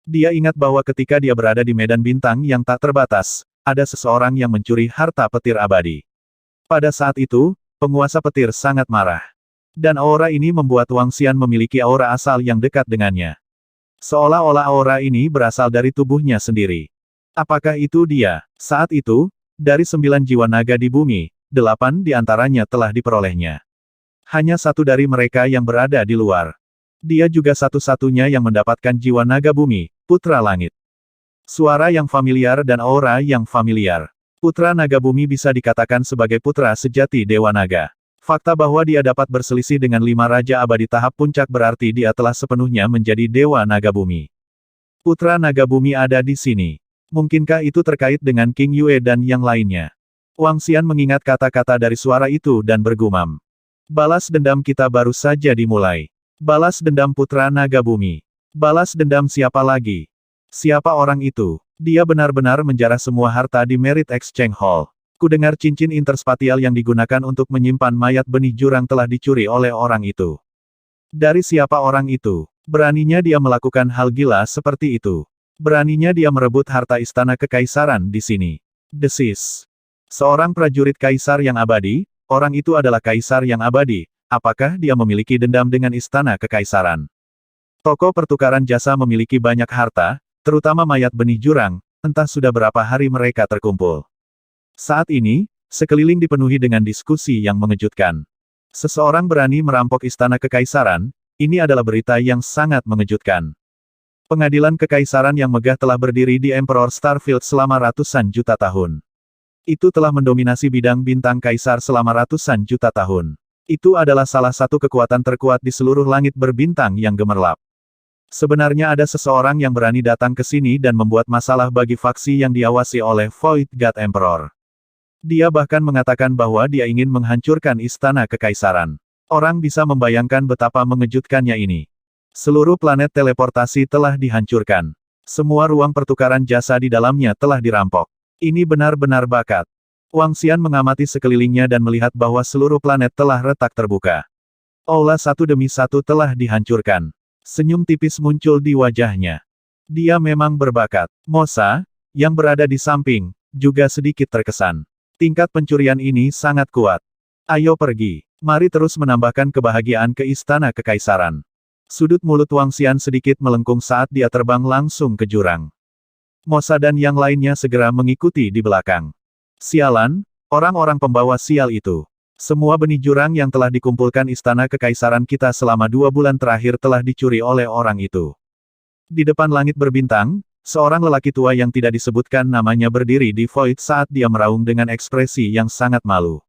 Dia ingat bahwa ketika dia berada di medan bintang yang tak terbatas, ada seseorang yang mencuri harta petir abadi. Pada saat itu, penguasa petir sangat marah. Dan aura ini membuat Wang Xian memiliki aura asal yang dekat dengannya. Seolah-olah aura ini berasal dari tubuhnya sendiri. Apakah itu dia? Saat itu, dari 9 jiwa naga di bumi, 8 di antaranya telah diperolehnya. Hanya satu dari mereka yang berada di luar. Dia juga satu-satunya yang mendapatkan jiwa naga bumi, Putra Langit. Suara yang familiar dan aura yang familiar. Putra Naga Bumi bisa dikatakan sebagai putra sejati Dewa Naga. Fakta bahwa dia dapat berselisih dengan 5 Raja Abadi tahap puncak berarti dia telah sepenuhnya menjadi Dewa Naga Bumi. Putra Naga Bumi ada di sini. Mungkinkah itu terkait dengan King Yue dan yang lainnya? Wang Xian mengingat kata-kata dari suara itu dan bergumam. Balas dendam kita baru saja dimulai. Balas dendam Putra Naga Bumi. Balas dendam siapa lagi? Siapa orang itu? Dia benar-benar menjarah semua harta di Merit Exchange Hall. Kudengar cincin interspatial yang digunakan untuk menyimpan mayat benih jurang telah dicuri oleh orang itu. Dari siapa orang itu? Beraninya dia melakukan hal gila seperti itu. Beraninya dia merebut harta istana kekaisaran di sini. Desis. Seorang prajurit kaisar yang abadi, orang itu adalah kaisar yang abadi, apakah dia memiliki dendam dengan istana kekaisaran? Toko pertukaran jasa memiliki banyak harta, terutama mayat benih jurang, entah sudah berapa hari mereka terkumpul. Saat ini, sekeliling dipenuhi dengan diskusi yang mengejutkan. Seseorang berani merampok istana kekaisaran, ini adalah berita yang sangat mengejutkan. Pengadilan kekaisaran yang megah telah berdiri di Emperor Starfield selama ratusan juta tahun. Itu telah mendominasi bidang bintang kaisar selama ratusan juta tahun. Itu adalah salah satu kekuatan terkuat di seluruh langit berbintang yang gemerlap. Sebenarnya ada seseorang yang berani datang ke sini dan membuat masalah bagi faksi yang diawasi oleh Void God Emperor. Dia bahkan mengatakan bahwa dia ingin menghancurkan istana kekaisaran. Orang bisa membayangkan betapa mengejutkannya ini. Seluruh planet teleportasi telah dihancurkan. Semua ruang pertukaran jasa di dalamnya telah dirampok. Ini benar-benar bakat. Wang Xian mengamati sekelilingnya dan melihat bahwa seluruh planet telah retak terbuka. Aula satu demi satu telah dihancurkan. Senyum tipis muncul di wajahnya. Dia memang berbakat. Mosa, yang berada di samping, juga sedikit terkesan. Tingkat pencurian ini sangat kuat. Ayo pergi. Mari terus menambahkan kebahagiaan ke istana kekaisaran. Sudut mulut Wang Xian sedikit melengkung saat dia terbang langsung ke jurang. Mosa dan yang lainnya segera mengikuti di belakang. Sialan, orang-orang pembawa sial itu. Semua benih jurang yang telah dikumpulkan istana kekaisaran kita selama 2 bulan terakhir telah dicuri oleh orang itu. Di depan langit berbintang, seorang lelaki tua yang tidak disebutkan namanya berdiri di Void saat dia meraung dengan ekspresi yang sangat malu.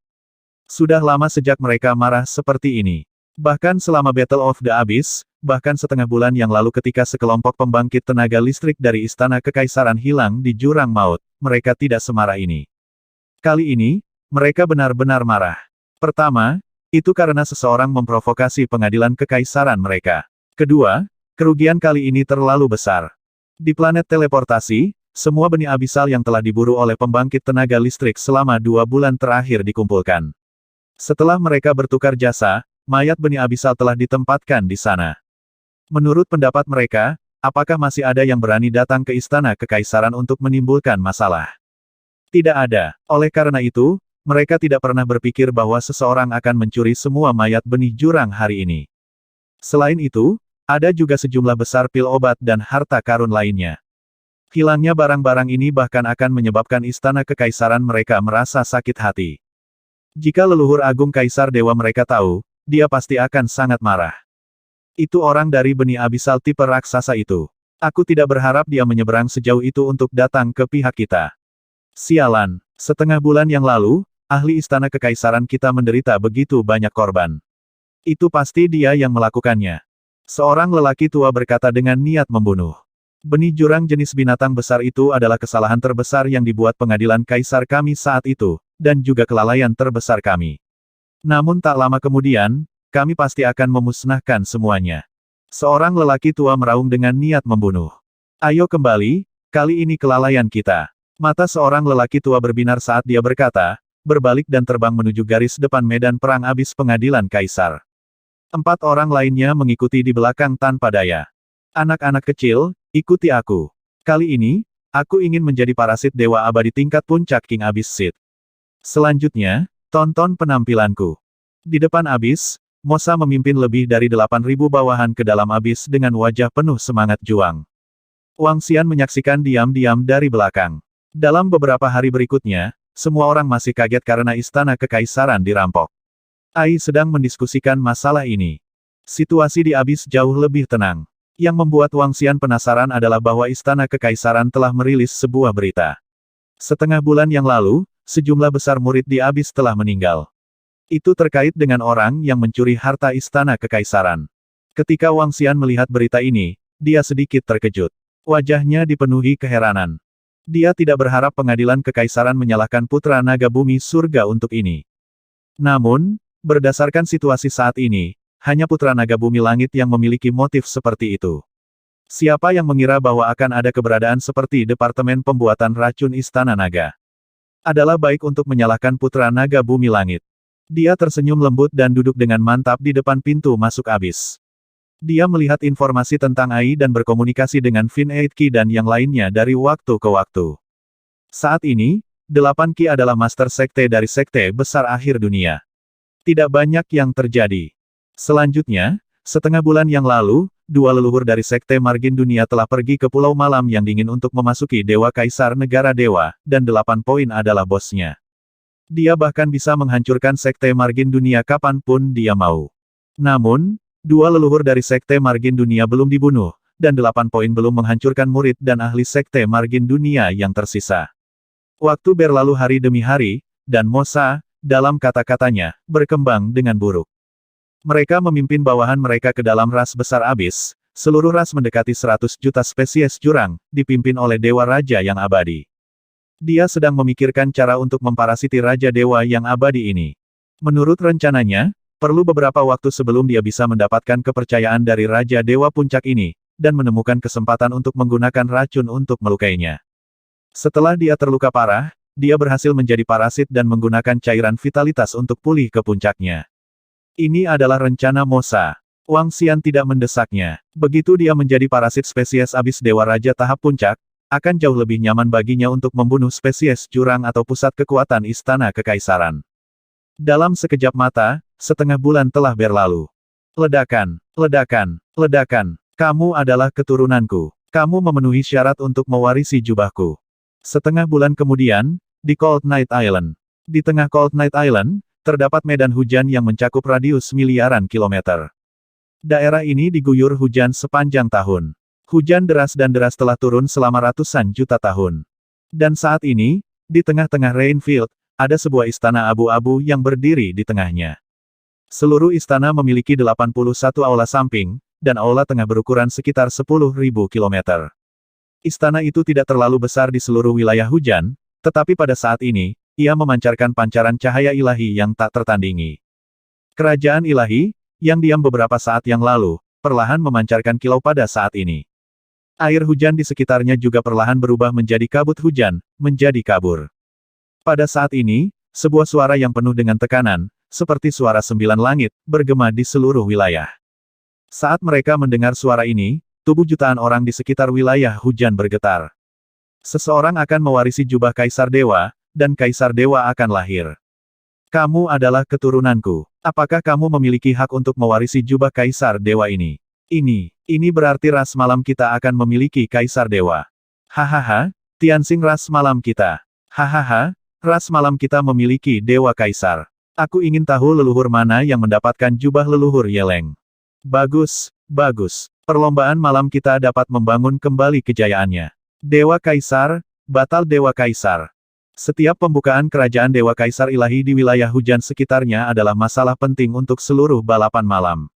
Sudah lama sejak mereka marah seperti ini. Bahkan selama Battle of the Abyss, bahkan setengah bulan yang lalu ketika sekelompok pembangkit tenaga listrik dari istana kekaisaran hilang di jurang maut, mereka tidak semarah ini. Kali ini, mereka benar-benar marah. Pertama, itu karena seseorang memprovokasi pengadilan kekaisaran mereka. Kedua, kerugian kali ini terlalu besar. Di planet teleportasi, semua benih abisal yang telah diburu oleh pembangkit tenaga listrik selama 2 bulan terakhir dikumpulkan. Setelah mereka bertukar jasa, mayat benih abisal telah ditempatkan di sana. Menurut pendapat mereka, apakah masih ada yang berani datang ke istana kekaisaran untuk menimbulkan masalah? Tidak ada. Oleh karena itu, mereka tidak pernah berpikir bahwa seseorang akan mencuri semua mayat benih jurang hari ini. Selain itu, ada juga sejumlah besar pil obat dan harta karun lainnya. Hilangnya barang-barang ini bahkan akan menyebabkan istana kekaisaran mereka merasa sakit hati. Jika leluhur agung kaisar dewa mereka tahu, dia pasti akan sangat marah. Itu orang dari benih abisal tipe raksasa itu. Aku tidak berharap dia menyeberang sejauh itu untuk datang ke pihak kita. Sialan, setengah bulan yang lalu, ahli istana kekaisaran kita menderita begitu banyak korban. Itu pasti dia yang melakukannya. Seorang lelaki tua berkata dengan niat membunuh. Benih jurang jenis binatang besar itu adalah kesalahan terbesar yang dibuat pengadilan kaisar kami saat itu, dan juga kelalaian terbesar kami. Namun tak lama kemudian, kami pasti akan memusnahkan semuanya. Seorang lelaki tua meraung dengan niat membunuh. Ayo kembali, kali ini kelalaian kita. Mata seorang lelaki tua berbinar saat dia berkata, berbalik dan terbang menuju garis depan medan perang abis pengadilan kaisar. 4 orang lainnya mengikuti di belakang tanpa daya. Anak-anak kecil, ikuti aku. Kali ini, aku ingin menjadi parasit dewa abadi tingkat puncak King Abyss Seed. Selanjutnya, tonton penampilanku. Di depan abis, Mosa memimpin lebih dari 8.000 bawahan ke dalam abis dengan wajah penuh semangat juang. Wang Xian menyaksikan diam-diam dari belakang. Dalam beberapa hari berikutnya, semua orang masih kaget karena istana kekaisaran dirampok. Ai sedang mendiskusikan masalah ini. Situasi di abis jauh lebih tenang. Yang membuat Wang Xian penasaran adalah bahwa istana kekaisaran telah merilis sebuah berita. Setengah bulan yang lalu, sejumlah besar murid di abis telah meninggal. Itu terkait dengan orang yang mencuri harta istana kekaisaran. Ketika Wang Xian melihat berita ini, dia sedikit terkejut. Wajahnya dipenuhi keheranan. Dia tidak berharap pengadilan kekaisaran menyalahkan putra naga bumi surga untuk ini. Namun, berdasarkan situasi saat ini, hanya putra naga bumi langit yang memiliki motif seperti itu. Siapa yang mengira bahwa akan ada keberadaan seperti Departemen Pembuatan Racun Istana Naga? Adalah baik untuk menyalahkan putra naga bumi langit. Dia tersenyum lembut dan duduk dengan mantap di depan pintu masuk abis. Dia melihat informasi tentang AI dan berkomunikasi dengan Fin 8 Ki dan yang lainnya dari waktu ke waktu. Saat ini, 8 Ki adalah master sekte dari sekte besar akhir dunia. Tidak banyak yang terjadi. Selanjutnya, setengah bulan yang lalu, dua leluhur dari sekte margin dunia telah pergi ke Pulau Malam yang dingin untuk memasuki Dewa Kaisar Negara Dewa, dan 8 poin adalah bosnya. Dia bahkan bisa menghancurkan sekte margin dunia kapanpun dia mau. Namun, dua leluhur dari sekte margin dunia belum dibunuh, dan 8 poin belum menghancurkan murid dan ahli sekte margin dunia yang tersisa. Waktu berlalu hari demi hari, dan Mosa, dalam kata-katanya, berkembang dengan buruk. Mereka memimpin bawahan mereka ke dalam ras besar abis, seluruh ras mendekati 100 juta spesies jurang, dipimpin oleh Dewa Raja yang abadi. Dia sedang memikirkan cara untuk memparasiti Raja Dewa yang abadi ini. Menurut rencananya, perlu beberapa waktu sebelum dia bisa mendapatkan kepercayaan dari Raja Dewa Puncak ini, dan menemukan kesempatan untuk menggunakan racun untuk melukainya. Setelah dia terluka parah, dia berhasil menjadi parasit dan menggunakan cairan vitalitas untuk pulih ke puncaknya. Ini adalah rencana Mosa. Wang Xian tidak mendesaknya. Begitu dia menjadi parasit spesies abis Dewa Raja tahap puncak, akan jauh lebih nyaman baginya untuk membunuh spesies jurang atau pusat kekuatan Istana Kekaisaran. Dalam sekejap mata, setengah bulan telah berlalu. Ledakan, ledakan, ledakan. Kamu adalah keturunanku. Kamu memenuhi syarat untuk mewarisi jubahku. Setengah bulan kemudian, di Cold Night Island. Di tengah Cold Night Island, terdapat medan hujan yang mencakup radius miliaran kilometer. Daerah ini diguyur hujan sepanjang tahun. Hujan deras dan deras telah turun selama ratusan juta tahun. Dan saat ini, di tengah-tengah Rainfield, ada sebuah istana abu-abu yang berdiri di tengahnya. Seluruh istana memiliki 81 aula samping, dan aula tengah berukuran sekitar 10.000 kilometer. Istana itu tidak terlalu besar di seluruh wilayah hujan, tetapi pada saat ini, ia memancarkan pancaran cahaya ilahi yang tak tertandingi. Kerajaan ilahi, yang diam beberapa saat yang lalu, perlahan memancarkan kilau pada saat ini. Air hujan di sekitarnya juga perlahan berubah menjadi kabut hujan, menjadi kabur. Pada saat ini, sebuah suara yang penuh dengan tekanan, seperti suara 9 langit, bergema di seluruh wilayah. Saat mereka mendengar suara ini, tubuh jutaan orang di sekitar wilayah hujan bergetar. Seseorang akan mewarisi jubah Kaisar Dewa, dan Kaisar Dewa akan lahir. Kamu adalah keturunanku. Apakah kamu memiliki hak untuk mewarisi jubah Kaisar Dewa ini? Ini berarti ras malam kita akan memiliki Kaisar Dewa. Hahaha, Tianxing ras malam kita. Hahaha, ras malam kita memiliki Dewa Kaisar. Aku ingin tahu leluhur mana yang mendapatkan jubah leluhur Yeleng. Bagus, bagus. Perlombaan malam kita dapat membangun kembali kejayaannya. Dewa Kaisar, batal Dewa Kaisar. Setiap pembukaan kerajaan Dewa Kaisar ilahi di wilayah hujan sekitarnya adalah masalah penting untuk seluruh balapan malam.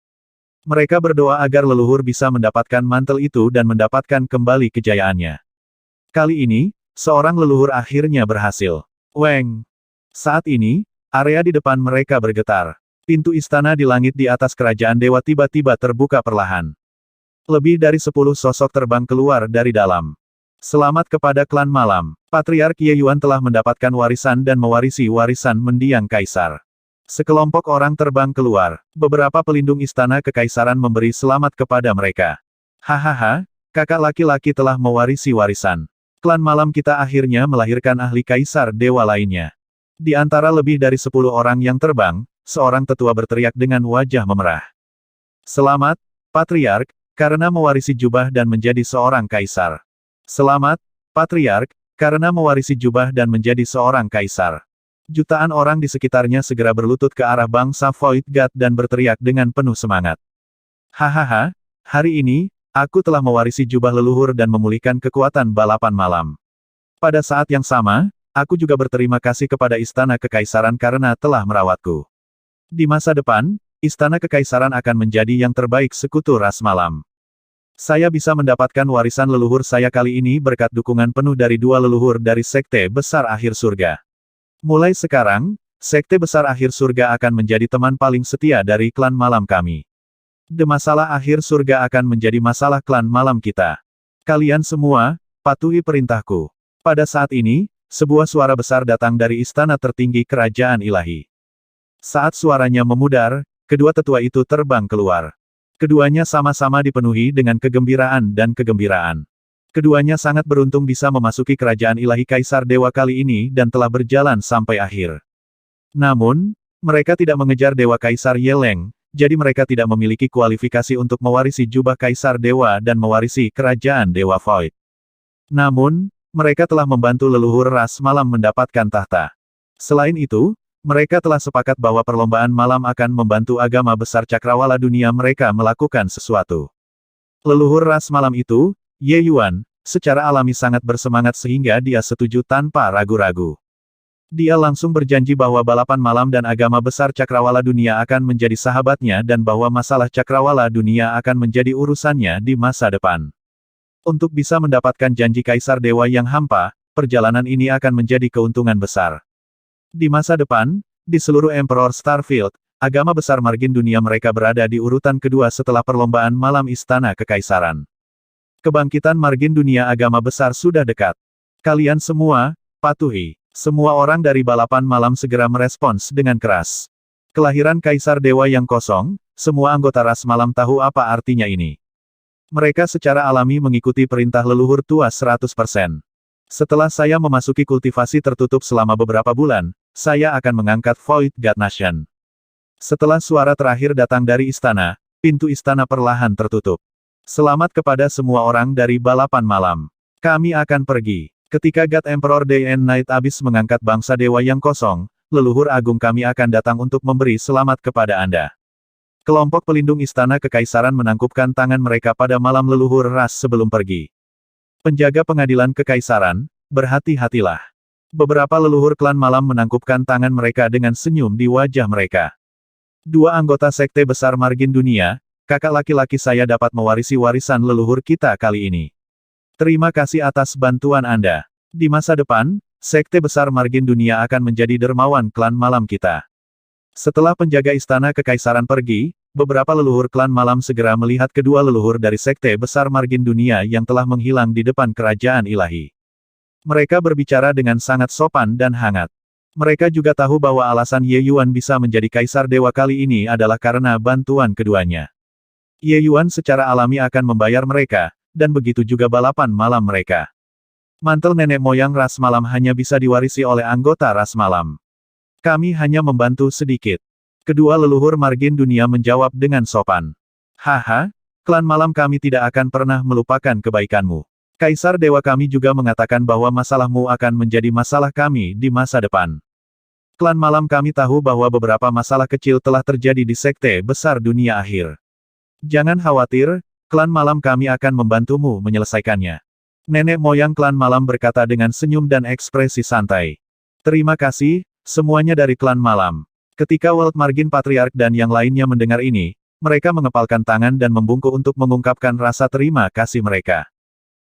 Mereka berdoa agar leluhur bisa mendapatkan mantel itu dan mendapatkan kembali kejayaannya. Kali ini, seorang leluhur akhirnya berhasil. Weng. Saat ini, area di depan mereka bergetar. Pintu istana di langit di atas kerajaan dewa tiba-tiba terbuka perlahan. Lebih dari 10 sosok terbang keluar dari dalam. Selamat kepada klan malam. Patriark Ye Yuan telah mendapatkan warisan dan mewarisi warisan mendiang kaisar. Sekelompok orang terbang keluar. Beberapa pelindung istana kekaisaran memberi selamat kepada mereka. Hahaha, kakak laki-laki telah mewarisi warisan. Klan malam kita akhirnya melahirkan ahli kaisar dewa lainnya. Di antara lebih dari 10 orang yang terbang, seorang tetua berteriak dengan wajah memerah. Selamat, Patriark, karena mewarisi jubah dan menjadi seorang kaisar. Selamat, Patriark, karena mewarisi jubah dan menjadi seorang kaisar. Jutaan orang di sekitarnya segera berlutut ke arah bangsa Void God dan berteriak dengan penuh semangat. Hahaha, hari ini, aku telah mewarisi jubah leluhur dan memulihkan kekuatan balapan malam. Pada saat yang sama, aku juga berterima kasih kepada Istana Kekaisaran karena telah merawatku. Di masa depan, Istana Kekaisaran akan menjadi yang terbaik sekutu ras malam. Saya bisa mendapatkan warisan leluhur saya kali ini berkat dukungan penuh dari dua leluhur dari Sekte Besar Akhir Surga. Mulai sekarang, Sekte Besar Akhir Surga akan menjadi teman paling setia dari klan malam kami. Masalah akhir surga akan menjadi masalah klan malam kita. Kalian semua, patuhi perintahku. Pada saat ini, sebuah suara besar datang dari istana tertinggi kerajaan ilahi. Saat suaranya memudar, kedua tetua itu terbang keluar. Keduanya sama-sama dipenuhi dengan kegembiraan dan kegembiraan. Keduanya sangat beruntung bisa memasuki kerajaan ilahi Kaisar Dewa kali ini dan telah berjalan sampai akhir. Namun, mereka tidak mengejar Dewa Kaisar Yeleng, jadi mereka tidak memiliki kualifikasi untuk mewarisi jubah Kaisar Dewa dan mewarisi kerajaan Dewa Void. Namun, mereka telah membantu leluhur ras malam mendapatkan tahta. Selain itu, mereka telah sepakat bahwa perlombaan malam akan membantu agama besar cakrawala dunia mereka melakukan sesuatu. Leluhur ras malam itu, Ye Yuan, secara alami sangat bersemangat sehingga dia setuju tanpa ragu-ragu. Dia langsung berjanji bahwa balapan malam dan agama besar cakrawala dunia akan menjadi sahabatnya dan bahwa masalah cakrawala dunia akan menjadi urusannya di masa depan. Untuk bisa mendapatkan janji Kaisar Dewa yang hampa, perjalanan ini akan menjadi keuntungan besar. Di masa depan, di seluruh Emperor Starfield, agama besar margin dunia mereka berada di urutan kedua setelah perlombaan malam Istana Kekaisaran. Kebangkitan margin dunia agama besar sudah dekat. Kalian semua, patuhi. Semua orang dari balapan malam segera merespons dengan keras. Kelahiran Kaisar Dewa yang kosong, semua anggota ras malam tahu apa artinya ini. Mereka secara alami mengikuti perintah leluhur tua 100%. Setelah saya memasuki kultivasi tertutup selama beberapa bulan, saya akan mengangkat Void God Nation. Setelah suara terakhir datang dari istana, pintu istana perlahan tertutup. Selamat kepada semua orang dari balapan malam. Kami akan pergi. Ketika God Emperor Day and Night Abyss mengangkat bangsa dewa yang kosong, leluhur agung kami akan datang untuk memberi selamat kepada Anda. Kelompok pelindung istana kekaisaran menangkupkan tangan mereka pada malam leluhur ras sebelum pergi. Penjaga pengadilan kekaisaran, berhati-hatilah. Beberapa leluhur klan malam menangkupkan tangan mereka dengan senyum di wajah mereka. Dua anggota sekte besar margin dunia, kakak laki-laki saya dapat mewarisi warisan leluhur kita kali ini. Terima kasih atas bantuan Anda. Di masa depan, sekte besar margin dunia akan menjadi dermawan klan malam kita. Setelah penjaga istana kekaisaran pergi, beberapa leluhur klan malam segera melihat kedua leluhur dari sekte besar margin dunia yang telah menghilang di depan kerajaan ilahi. Mereka berbicara dengan sangat sopan dan hangat. Mereka juga tahu bahwa alasan Ye Yuan bisa menjadi kaisar dewa kali ini adalah karena bantuan keduanya. Ye Yuan secara alami akan membayar mereka, dan begitu juga balapan malam mereka. Mantel nenek moyang ras malam hanya bisa diwarisi oleh anggota ras malam. Kami hanya membantu sedikit. Kedua leluhur margin dunia menjawab dengan sopan. Haha, klan malam kami tidak akan pernah melupakan kebaikanmu. Kaisar dewa kami juga mengatakan bahwa masalahmu akan menjadi masalah kami di masa depan. Klan malam kami tahu bahwa beberapa masalah kecil telah terjadi di sekte besar dunia akhir. Jangan khawatir, klan malam kami akan membantumu menyelesaikannya. Nenek moyang klan malam berkata dengan senyum dan ekspresi santai. Terima kasih, semuanya dari klan malam. Ketika World Margin Patriarch dan yang lainnya mendengar ini, mereka mengepalkan tangan dan membungkuk untuk mengungkapkan rasa terima kasih mereka.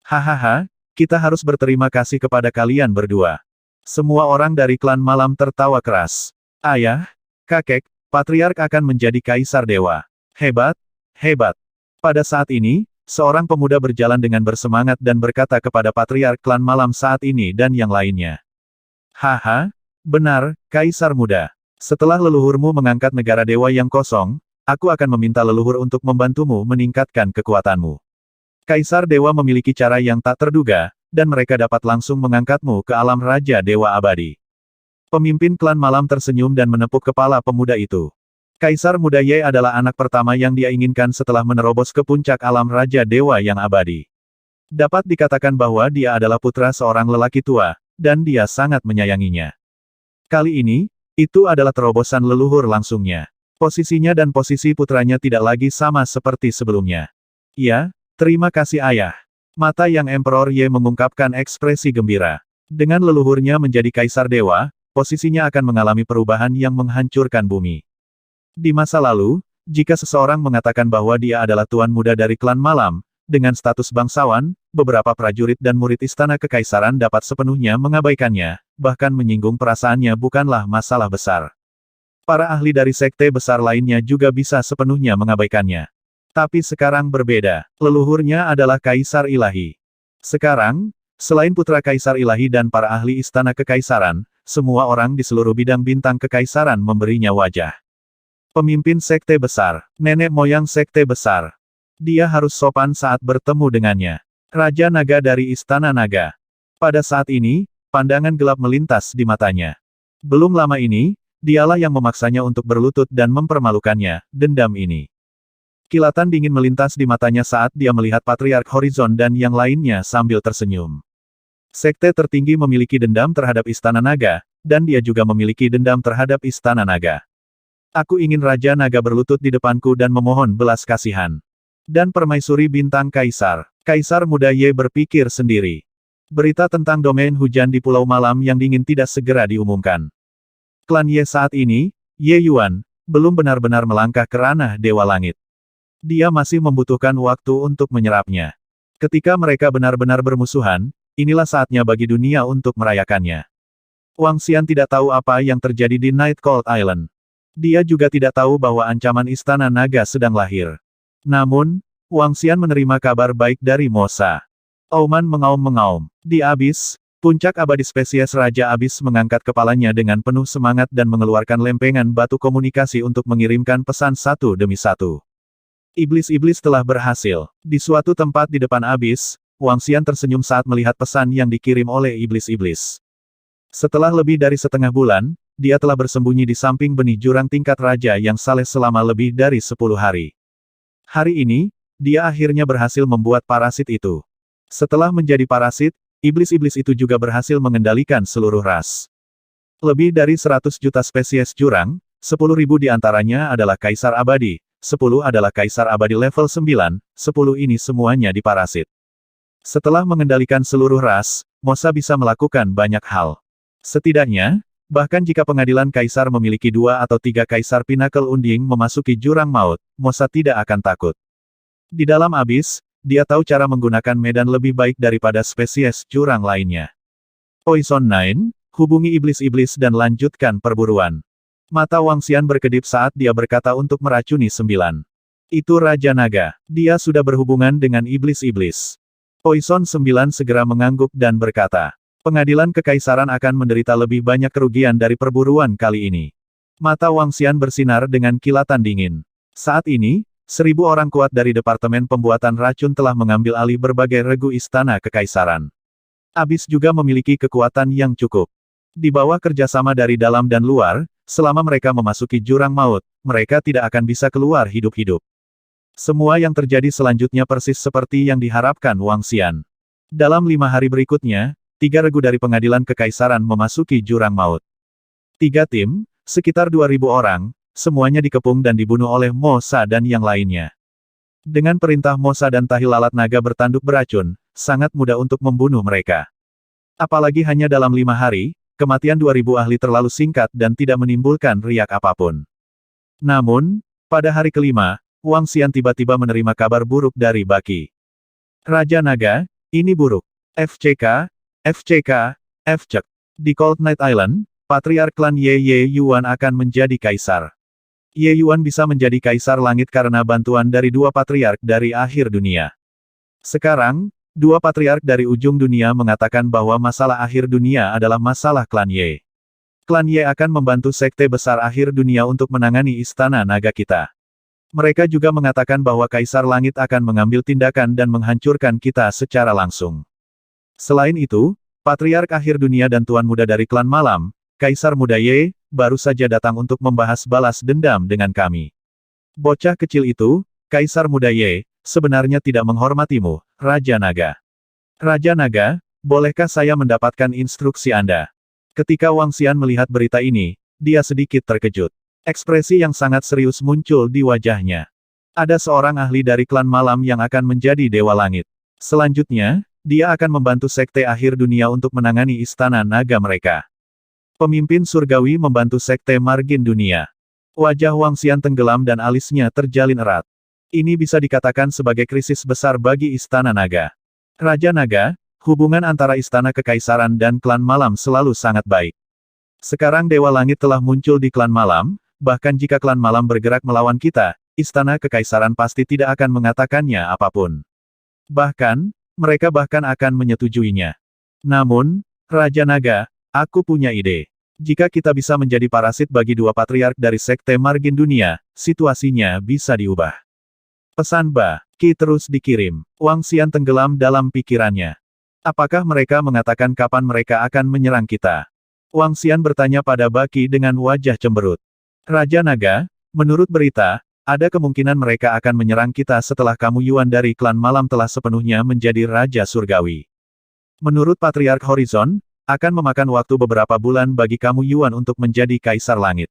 Hahaha, kita harus berterima kasih kepada kalian berdua. Semua orang dari klan malam tertawa keras. Ayah, kakek, Patriarch akan menjadi kaisar dewa. Hebat, hebat. Pada saat ini, seorang pemuda berjalan dengan bersemangat dan berkata kepada Patriarch klan malam saat ini dan yang lainnya. Haha, benar, kaisar muda. Setelah leluhurmu mengangkat negara dewa yang kosong, aku akan meminta leluhur untuk membantumu meningkatkan kekuatanmu. Kaisar dewa memiliki cara yang tak terduga, dan mereka dapat langsung mengangkatmu ke alam Raja Dewa Abadi. Pemimpin klan malam tersenyum dan menepuk kepala pemuda itu. Kaisar muda Ye adalah anak pertama yang dia inginkan setelah menerobos ke puncak alam Raja Dewa yang abadi. Dapat dikatakan bahwa dia adalah putra seorang lelaki tua, dan dia sangat menyayanginya. Kali ini, itu adalah terobosan leluhur langsungnya. Posisinya dan posisi putranya tidak lagi sama seperti sebelumnya. Ya, terima kasih ayah. Mata yang Emperor Ye mengungkapkan ekspresi gembira. Dengan leluhurnya menjadi kaisar dewa, posisinya akan mengalami perubahan yang menghancurkan bumi. Di masa lalu, jika seseorang mengatakan bahwa dia adalah tuan muda dari klan malam, dengan status bangsawan, beberapa prajurit dan murid istana kekaisaran dapat sepenuhnya mengabaikannya, bahkan menyinggung perasaannya bukanlah masalah besar. Para ahli dari sekte besar lainnya juga bisa sepenuhnya mengabaikannya. Tapi sekarang berbeda, leluhurnya adalah kaisar ilahi. Sekarang, selain putra kaisar ilahi dan para ahli istana kekaisaran, semua orang di seluruh bidang bintang kekaisaran memberinya wajah. Pemimpin sekte besar, nenek moyang sekte besar. Dia harus sopan saat bertemu dengannya. Raja Naga dari Istana Naga. Pada saat ini, pandangan gelap melintas di matanya. Belum lama ini, dialah yang memaksanya untuk berlutut dan mempermalukannya, dendam ini. Kilatan dingin melintas di matanya saat dia melihat Patriark Horizon dan yang lainnya sambil tersenyum. Sekte tertinggi memiliki dendam terhadap Istana Naga, dan dia juga memiliki dendam terhadap Istana Naga. Aku ingin Raja Naga berlutut di depanku dan memohon belas kasihan. Dan permaisuri bintang Kaisar. Kaisar muda Ye berpikir sendiri. Berita tentang domain hujan di Pulau Malam yang dingin tidak segera diumumkan. Klan Ye saat ini, Ye Yuan, belum benar-benar melangkah ke ranah Dewa Langit. Dia masih membutuhkan waktu untuk menyerapnya. Ketika mereka benar-benar bermusuhan, inilah saatnya bagi dunia untuk merayakannya. Wang Xian tidak tahu apa yang terjadi di Night Cold Island. Dia juga tidak tahu bahwa ancaman Istana Naga sedang lahir. Namun, Wang Xian menerima kabar baik dari Mosa. Oman mengaum-mengaum. Di Abis, puncak abadi spesies Raja Abis mengangkat kepalanya dengan penuh semangat dan mengeluarkan lempengan batu komunikasi untuk mengirimkan pesan satu demi satu. Iblis-iblis telah berhasil. Di suatu tempat di depan Abis, Wang Xian tersenyum saat melihat pesan yang dikirim oleh iblis-iblis. Setelah lebih dari setengah bulan, dia telah bersembunyi di samping benih jurang tingkat raja yang saleh selama lebih dari 10 hari. Hari ini, dia akhirnya berhasil membuat parasit itu. Setelah menjadi parasit, iblis-iblis itu juga berhasil mengendalikan seluruh ras. Lebih dari 100 juta spesies jurang, 10.000 di antaranya adalah kaisar abadi, 10 adalah kaisar abadi level 9, 10 ini semuanya diparasit. Setelah mengendalikan seluruh ras, Mosa bisa melakukan banyak hal. Setidaknya, bahkan jika pengadilan kaisar memiliki 2 atau 3 kaisar Pinnacle Unding memasuki jurang maut, Mosa tidak akan takut. Di dalam Abis, dia tahu cara menggunakan medan lebih baik daripada spesies jurang lainnya. Poison 9, hubungi iblis-iblis dan lanjutkan perburuan. Mata Wang Xian berkedip saat dia berkata untuk meracuni 9. Itu Raja Naga. Dia sudah berhubungan dengan iblis-iblis. Poison 9 segera mengangguk dan berkata, pengadilan kekaisaran akan menderita lebih banyak kerugian dari perburuan kali ini. Mata Wang Xian bersinar dengan kilatan dingin. Saat ini, 1000 orang kuat dari Departemen Pembuatan Racun telah mengambil alih berbagai regu istana kekaisaran. Abis juga memiliki kekuatan yang cukup. Di bawah kerjasama dari dalam dan luar, selama mereka memasuki jurang maut, mereka tidak akan bisa keluar hidup-hidup. Semua yang terjadi selanjutnya persis seperti yang diharapkan Wang Xian. Dalam 5 hari berikutnya, 3 regu dari pengadilan kekaisaran memasuki jurang maut. 3 tim, sekitar 2000 orang, semuanya dikepung dan dibunuh oleh Mosa dan yang lainnya. Dengan perintah Mosa dan Tahil Lalat Naga bertanduk beracun, sangat mudah untuk membunuh mereka. Apalagi hanya dalam 5 hari, kematian 2000 ahli terlalu singkat dan tidak menimbulkan riak apapun. Namun, pada hari kelima, Wang Xian tiba-tiba menerima kabar buruk dari Baki. Raja Naga, ini buruk. FCK, FCK, FCK. Di Cold Night Island, Patriark klan Ye Yuan akan menjadi kaisar. Ye Yuan bisa menjadi kaisar langit karena bantuan dari 2 patriark dari akhir dunia. Sekarang, 2 patriark dari ujung dunia mengatakan bahwa masalah akhir dunia adalah masalah klan Ye. Klan Ye akan membantu sekte besar akhir dunia untuk menangani istana naga kita. Mereka juga mengatakan bahwa Kaisar Langit akan mengambil tindakan dan menghancurkan kita secara langsung. Selain itu, Patriark akhir dunia dan Tuan Muda dari klan Malam, Kaisar Muda Ye, baru saja datang untuk membahas balas dendam dengan kami. Bocah kecil itu, Kaisar Muda Ye, sebenarnya tidak menghormatimu, Raja Naga. Raja Naga, bolehkah saya mendapatkan instruksi Anda? Ketika Wang Xian melihat berita ini, dia sedikit terkejut. Ekspresi yang sangat serius muncul di wajahnya. Ada seorang ahli dari klan Malam yang akan menjadi Dewa Langit. Selanjutnya, dia akan membantu sekte akhir dunia untuk menangani istana naga mereka. Pemimpin surgawi membantu sekte margin dunia. Wajah Wang Xian tenggelam dan alisnya terjalin erat. Ini bisa dikatakan sebagai krisis besar bagi Istana Naga. Raja Naga, hubungan antara Istana Kekaisaran dan Klan Malam selalu sangat baik. Sekarang Dewa Langit telah muncul di Klan Malam, bahkan jika Klan Malam bergerak melawan kita, Istana Kekaisaran pasti tidak akan mengatakannya apapun. Bahkan, mereka bahkan akan menyetujuinya. Namun, Raja Naga, aku punya ide. Jika kita bisa menjadi parasit bagi dua patriark dari Sekte Margin Dunia, situasinya bisa diubah. Pesan Baki terus dikirim. Wang Xian tenggelam dalam pikirannya. Apakah mereka mengatakan kapan mereka akan menyerang kita? Wang Xian bertanya pada Baki dengan wajah cemberut. Raja Naga, menurut berita, ada kemungkinan mereka akan menyerang kita setelah kamu Yuan dari klan malam telah sepenuhnya menjadi Raja Surgawi. Menurut Patriark Horizon, akan memakan waktu beberapa bulan bagi kamu Yuan untuk menjadi Kaisar Langit.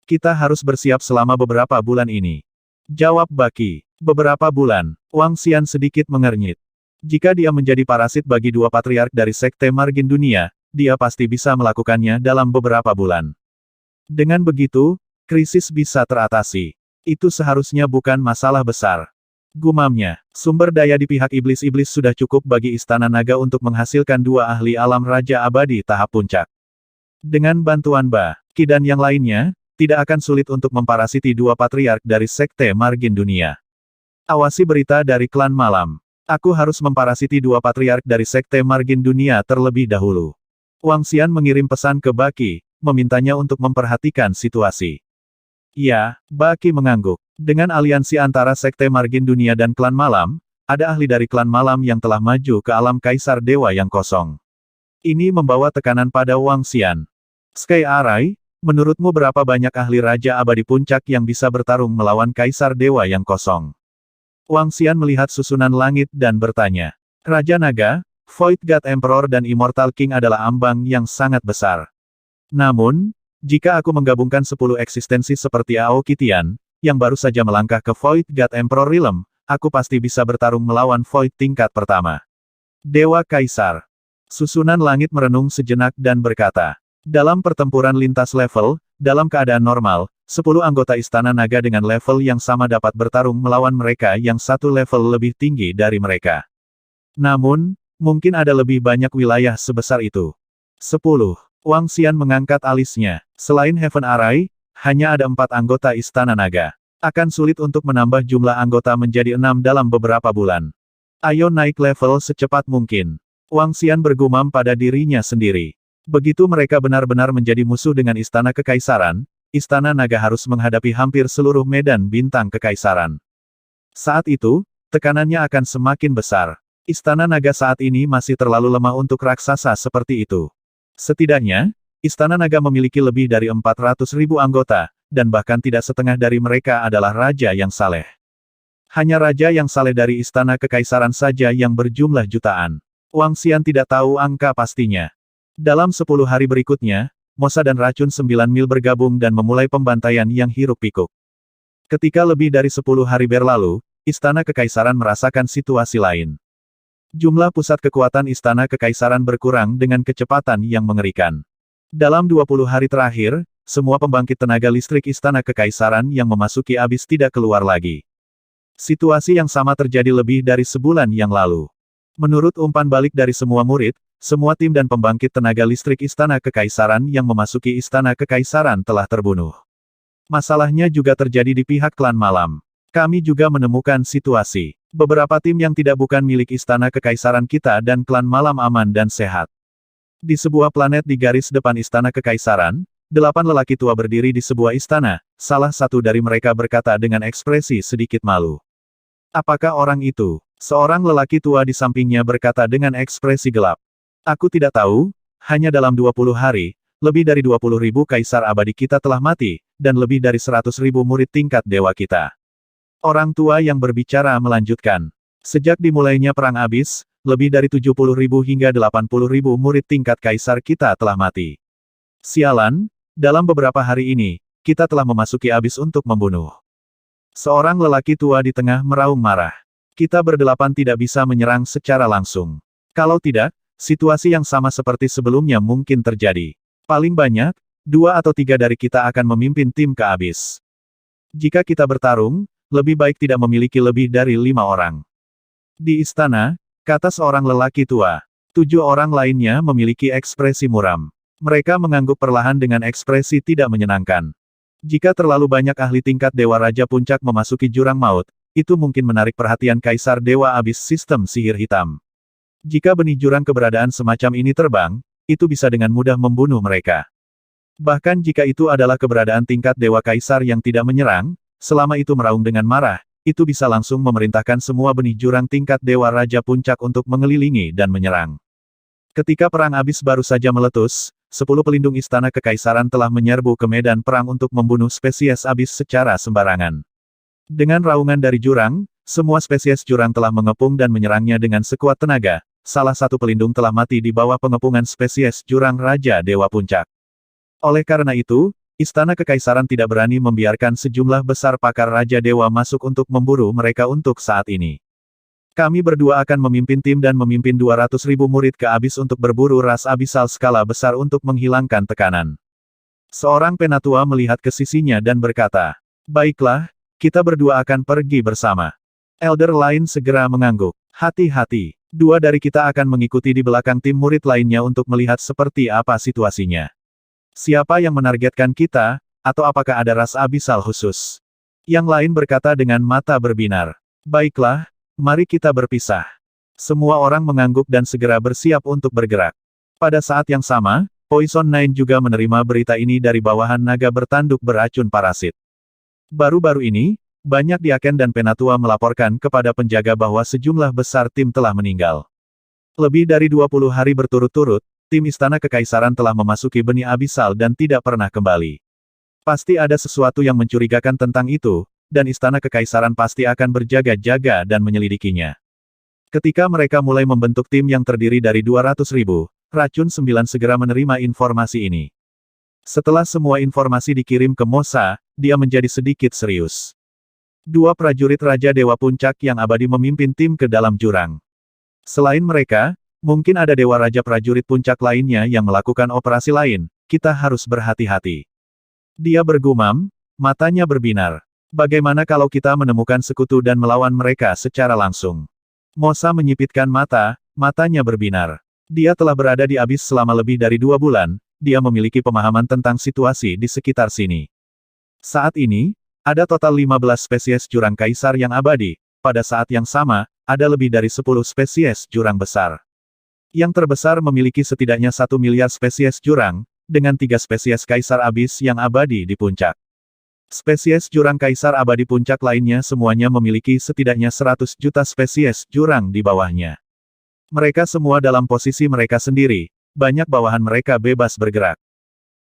Kita harus bersiap selama beberapa bulan ini. Jawab Baki. Beberapa bulan. Wang Xian sedikit mengernyit. Jika dia menjadi parasit bagi dua patriark dari Sekte Margin Dunia, dia pasti bisa melakukannya dalam beberapa bulan. Dengan begitu, krisis bisa teratasi. Itu seharusnya bukan masalah besar. Gumamnya, sumber daya di pihak iblis-iblis sudah cukup bagi Istana Naga untuk menghasilkan dua ahli alam Raja Abadi tahap puncak. Dengan bantuan Baki dan yang lainnya, tidak akan sulit untuk memparasiti dua patriark dari Sekte Margin Dunia. Awasi berita dari klan malam. Aku harus memparasiti dua patriark dari Sekte Margin Dunia terlebih dahulu. Wang Xian mengirim pesan ke Baki, memintanya untuk memperhatikan situasi. Ya, Baki mengangguk. Dengan aliansi antara Sekte Margin Dunia dan klan malam, ada ahli dari klan malam yang telah maju ke alam Kaisar Dewa yang kosong. Ini membawa tekanan pada Wang Xian. Sky Arai, menurutmu berapa banyak ahli Raja Abadi Puncak yang bisa bertarung melawan Kaisar Dewa yang kosong? Wang Xian melihat susunan langit dan bertanya. Raja Naga, Void God Emperor dan Immortal King adalah ambang yang sangat besar. Namun, jika aku menggabungkan 10 eksistensi seperti Aoki Tian, yang baru saja melangkah ke Void God Emperor Realm, aku pasti bisa bertarung melawan Void tingkat pertama. Dewa Kaisar. Susunan langit merenung sejenak dan berkata, dalam pertempuran lintas level, dalam keadaan normal, 10 anggota Istana Naga dengan level yang sama dapat bertarung melawan mereka yang satu level lebih tinggi dari mereka. Namun, mungkin ada lebih banyak wilayah sebesar itu. 10. Wang Xian mengangkat alisnya. Selain Heaven Arai, hanya ada 4 anggota Istana Naga. Akan sulit untuk menambah jumlah anggota menjadi 6 dalam beberapa bulan. Ayo naik level secepat mungkin. Wang Xian bergumam pada dirinya sendiri. Begitu mereka benar-benar menjadi musuh dengan Istana Kekaisaran, Istana Naga harus menghadapi hampir seluruh medan bintang Kekaisaran. Saat itu, tekanannya akan semakin besar. Istana Naga saat ini masih terlalu lemah untuk raksasa seperti itu. Setidaknya, Istana Naga memiliki lebih dari 400.000 anggota, dan bahkan tidak setengah dari mereka adalah raja yang saleh. Hanya raja yang saleh dari Istana Kekaisaran saja yang berjumlah jutaan. Wang Xian tidak tahu angka pastinya. Dalam 10 hari berikutnya, Mosa dan Racun 9 Mil bergabung dan memulai pembantaian yang hiruk-pikuk. Ketika lebih dari 10 hari berlalu, Istana Kekaisaran merasakan situasi lain. Jumlah pusat kekuatan Istana Kekaisaran berkurang dengan kecepatan yang mengerikan. Dalam 20 hari terakhir, semua pembangkit tenaga listrik Istana Kekaisaran yang memasuki abis tidak keluar lagi. Situasi yang sama terjadi lebih dari sebulan yang lalu. Menurut umpan balik dari semua murid, semua tim dan pembangkit tenaga listrik Istana Kekaisaran yang memasuki Istana Kekaisaran telah terbunuh. Masalahnya juga terjadi di pihak klan malam. Kami juga menemukan situasi. Beberapa tim yang tidak bukan milik Istana Kekaisaran kita dan klan malam aman dan sehat. Di sebuah planet di garis depan Istana Kekaisaran, 8 lelaki tua berdiri di sebuah istana, salah satu dari mereka berkata dengan ekspresi sedikit malu. Apakah orang itu? Seorang lelaki tua di sampingnya berkata dengan ekspresi gelap. Aku tidak tahu, hanya dalam 20 hari, lebih dari 20.000 kaisar abadi kita telah mati, dan lebih dari 100.000 murid tingkat dewa kita. Orang tua yang berbicara melanjutkan. Sejak dimulainya Perang Abis, lebih dari 70.000 hingga 80.000 murid tingkat kaisar kita telah mati. Sialan, dalam beberapa hari ini, kita telah memasuki Abis untuk membunuh. Seorang lelaki tua di tengah meraung marah. Kita berdelapan tidak bisa menyerang secara langsung. Kalau tidak, situasi yang sama seperti sebelumnya mungkin terjadi. Paling banyak, 2 atau 3 dari kita akan memimpin tim ke Abis. Jika kita bertarung, lebih baik tidak memiliki lebih dari 5 orang. Di istana, kata seorang lelaki tua, 7 orang lainnya memiliki ekspresi muram. Mereka mengangguk perlahan dengan ekspresi tidak menyenangkan. Jika terlalu banyak ahli tingkat Dewa Raja Puncak memasuki jurang maut, itu mungkin menarik perhatian Kaisar Dewa Abis Sistem Sihir Hitam. Jika benih jurang keberadaan semacam ini terbang, itu bisa dengan mudah membunuh mereka. Bahkan jika itu adalah keberadaan tingkat Dewa Kaisar yang tidak menyerang, selama itu meraung dengan marah, itu bisa langsung memerintahkan semua benih jurang tingkat Dewa Raja Puncak untuk mengelilingi dan menyerang. Ketika perang abis baru saja meletus, 10 pelindung istana kekaisaran telah menyerbu ke medan perang untuk membunuh spesies abis secara sembarangan. Dengan raungan dari jurang, semua spesies jurang telah mengepung dan menyerangnya dengan sekuat tenaga. Salah satu pelindung telah mati di bawah pengepungan spesies jurang Raja Dewa Puncak. Oleh karena itu, Istana Kekaisaran tidak berani membiarkan sejumlah besar pakar Raja Dewa masuk untuk memburu mereka untuk saat ini. Kami berdua akan memimpin tim dan memimpin 200.000 murid ke abis untuk berburu ras abisal skala besar untuk menghilangkan tekanan. Seorang penatua melihat ke sisinya dan berkata, "Baiklah, kita berdua akan pergi bersama." Elder lain segera mengangguk. "Hati-hati, dua dari kita akan mengikuti di belakang tim murid lainnya untuk melihat seperti apa situasinya. Siapa yang menargetkan kita, atau apakah ada ras abisal khusus?" Yang lain berkata dengan mata berbinar. "Baiklah, mari kita berpisah." Semua orang mengangguk dan segera bersiap untuk bergerak. Pada saat yang sama, Poison Nine juga menerima berita ini dari bawahan naga bertanduk beracun parasit. Baru-baru ini, banyak diaken dan penatua melaporkan kepada penjaga bahwa sejumlah besar tim telah meninggal. Lebih dari 20 hari berturut-turut, tim Istana Kekaisaran telah memasuki benih abisal dan tidak pernah kembali. Pasti ada sesuatu yang mencurigakan tentang itu, dan Istana Kekaisaran pasti akan berjaga-jaga dan menyelidikinya. Ketika mereka mulai membentuk tim yang terdiri dari 200.000, Racun 9 segera menerima informasi ini. Setelah semua informasi dikirim ke Mosa, dia menjadi sedikit serius. Dua prajurit Raja Dewa Puncak yang abadi memimpin tim ke dalam jurang. Selain mereka, mungkin ada Dewa Raja prajurit puncak lainnya yang melakukan operasi lain, kita harus berhati-hati. Dia bergumam, matanya berbinar. Bagaimana kalau kita menemukan sekutu dan melawan mereka secara langsung? Mosa menyipitkan mata, matanya berbinar. Dia telah berada di abis selama lebih dari 2 bulan, dia memiliki pemahaman tentang situasi di sekitar sini. Saat ini, ada total 15 spesies jurang kaisar yang abadi, pada saat yang sama, ada lebih dari 10 spesies jurang besar. Yang terbesar memiliki setidaknya 1 miliar spesies jurang, dengan 3 spesies kaisar abis yang abadi di puncak. Spesies jurang kaisar abadi puncak lainnya semuanya memiliki setidaknya 100 juta spesies jurang di bawahnya. Mereka semua dalam posisi mereka sendiri, banyak bawahan mereka bebas bergerak.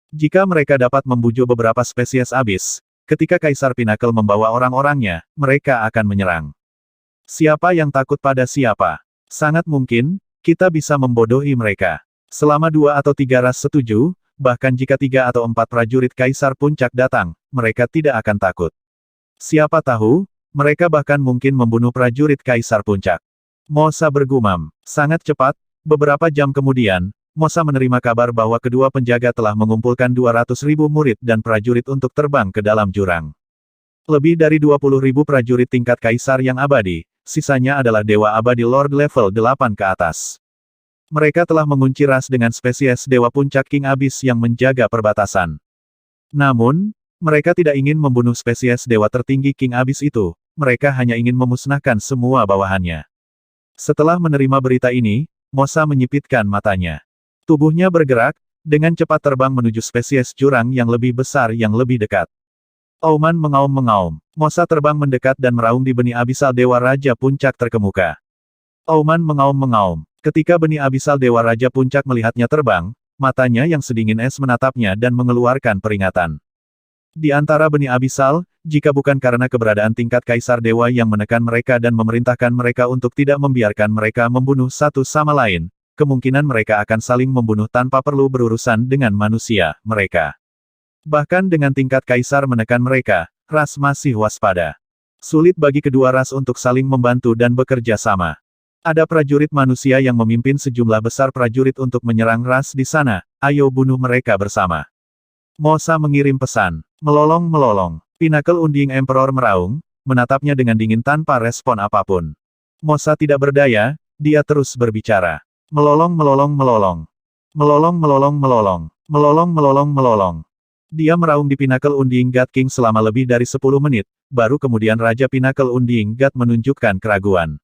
Jika mereka dapat membujuk beberapa spesies abis, ketika Kaisar Pinnacle membawa orang-orangnya, mereka akan menyerang. Siapa yang takut pada siapa? Sangat mungkin, kita bisa membodohi mereka. Selama 2 atau 3 ras setuju, bahkan jika 3 atau 4 prajurit Kaisar Puncak datang, mereka tidak akan takut. Siapa tahu, mereka bahkan mungkin membunuh prajurit Kaisar Puncak. Mosa bergumam. Sangat cepat, beberapa jam kemudian, Mosa menerima kabar bahwa kedua penjaga telah mengumpulkan 200.000 murid dan prajurit untuk terbang ke dalam jurang. Lebih dari 20.000 prajurit tingkat Kaisar yang abadi, sisanya adalah Dewa Abadi Lord level 8 ke atas. Mereka telah mengunci ras dengan spesies Dewa Puncak King Abyss yang menjaga perbatasan. Namun, mereka tidak ingin membunuh spesies Dewa tertinggi King Abyss itu, mereka hanya ingin memusnahkan semua bawahannya. Setelah menerima berita ini, Mosa menyipitkan matanya. Tubuhnya bergerak, dengan cepat terbang menuju spesies jurang yang lebih besar yang lebih dekat. Auman mengaum-mengaum. Mosa terbang mendekat dan meraung di benih abisal Dewa Raja Puncak terkemuka. Auman mengaum-mengaum. Ketika benih abisal Dewa Raja Puncak melihatnya terbang, matanya yang sedingin es menatapnya dan mengeluarkan peringatan. Di antara benih abisal, jika bukan karena keberadaan tingkat Kaisar Dewa yang menekan mereka dan memerintahkan mereka untuk tidak membiarkan mereka membunuh satu sama lain, kemungkinan mereka akan saling membunuh tanpa perlu berurusan dengan manusia, mereka. Bahkan dengan tingkat Kaisar menekan mereka, ras masih waspada. Sulit bagi kedua ras untuk saling membantu dan bekerja sama. Ada prajurit manusia yang memimpin sejumlah besar prajurit untuk menyerang ras di sana, ayo bunuh mereka bersama. Mosa mengirim pesan. Melolong-melolong. Pinnacle Undying Emperor meraung, menatapnya dengan dingin tanpa respon apapun. Mosa tidak berdaya, dia terus berbicara. Melolong-melolong-melolong. Melolong-melolong-melolong. Melolong-melolong-melolong. Dia meraung di Pinnacle Undying God King selama lebih dari 10 menit, baru kemudian Raja Pinnacle Undying God menunjukkan keraguan.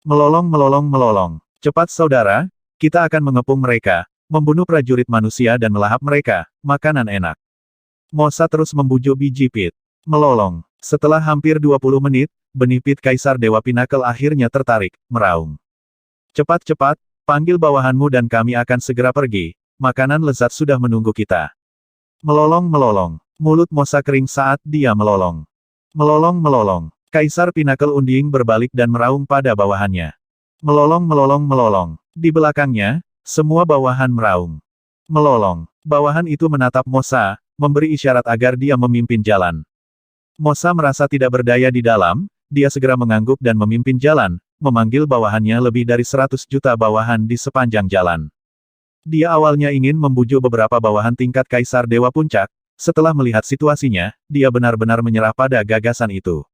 Melolong-melolong-melolong. Cepat saudara, kita akan mengepung mereka, Membunuh prajurit manusia dan melahap mereka, makanan enak. Mosa terus membujuk biji pit. Melolong. Setelah hampir 20 menit, benih pit Kaisar Dewa Pinnacle akhirnya tertarik, meraung. Cepat-cepat, panggil bawahanmu dan kami akan segera pergi, makanan lezat sudah menunggu kita. Melolong-melolong. Mulut Mosa kering saat dia melolong. Melolong-melolong. Kaisar Pinnacle Undying berbalik dan meraung pada bawahannya. Melolong-melolong-melolong. Di belakangnya, semua bawahan meraung. Melolong. Bawahan itu menatap Mosa, memberi isyarat agar dia memimpin jalan. Mosa merasa tidak berdaya di dalam, dia segera mengangguk dan memimpin jalan, memanggil bawahannya lebih dari 100 juta bawahan di sepanjang jalan. Dia awalnya ingin membujuk beberapa bawahan tingkat Kaisar Dewa Puncak, setelah melihat situasinya, dia benar-benar menyerah pada gagasan itu.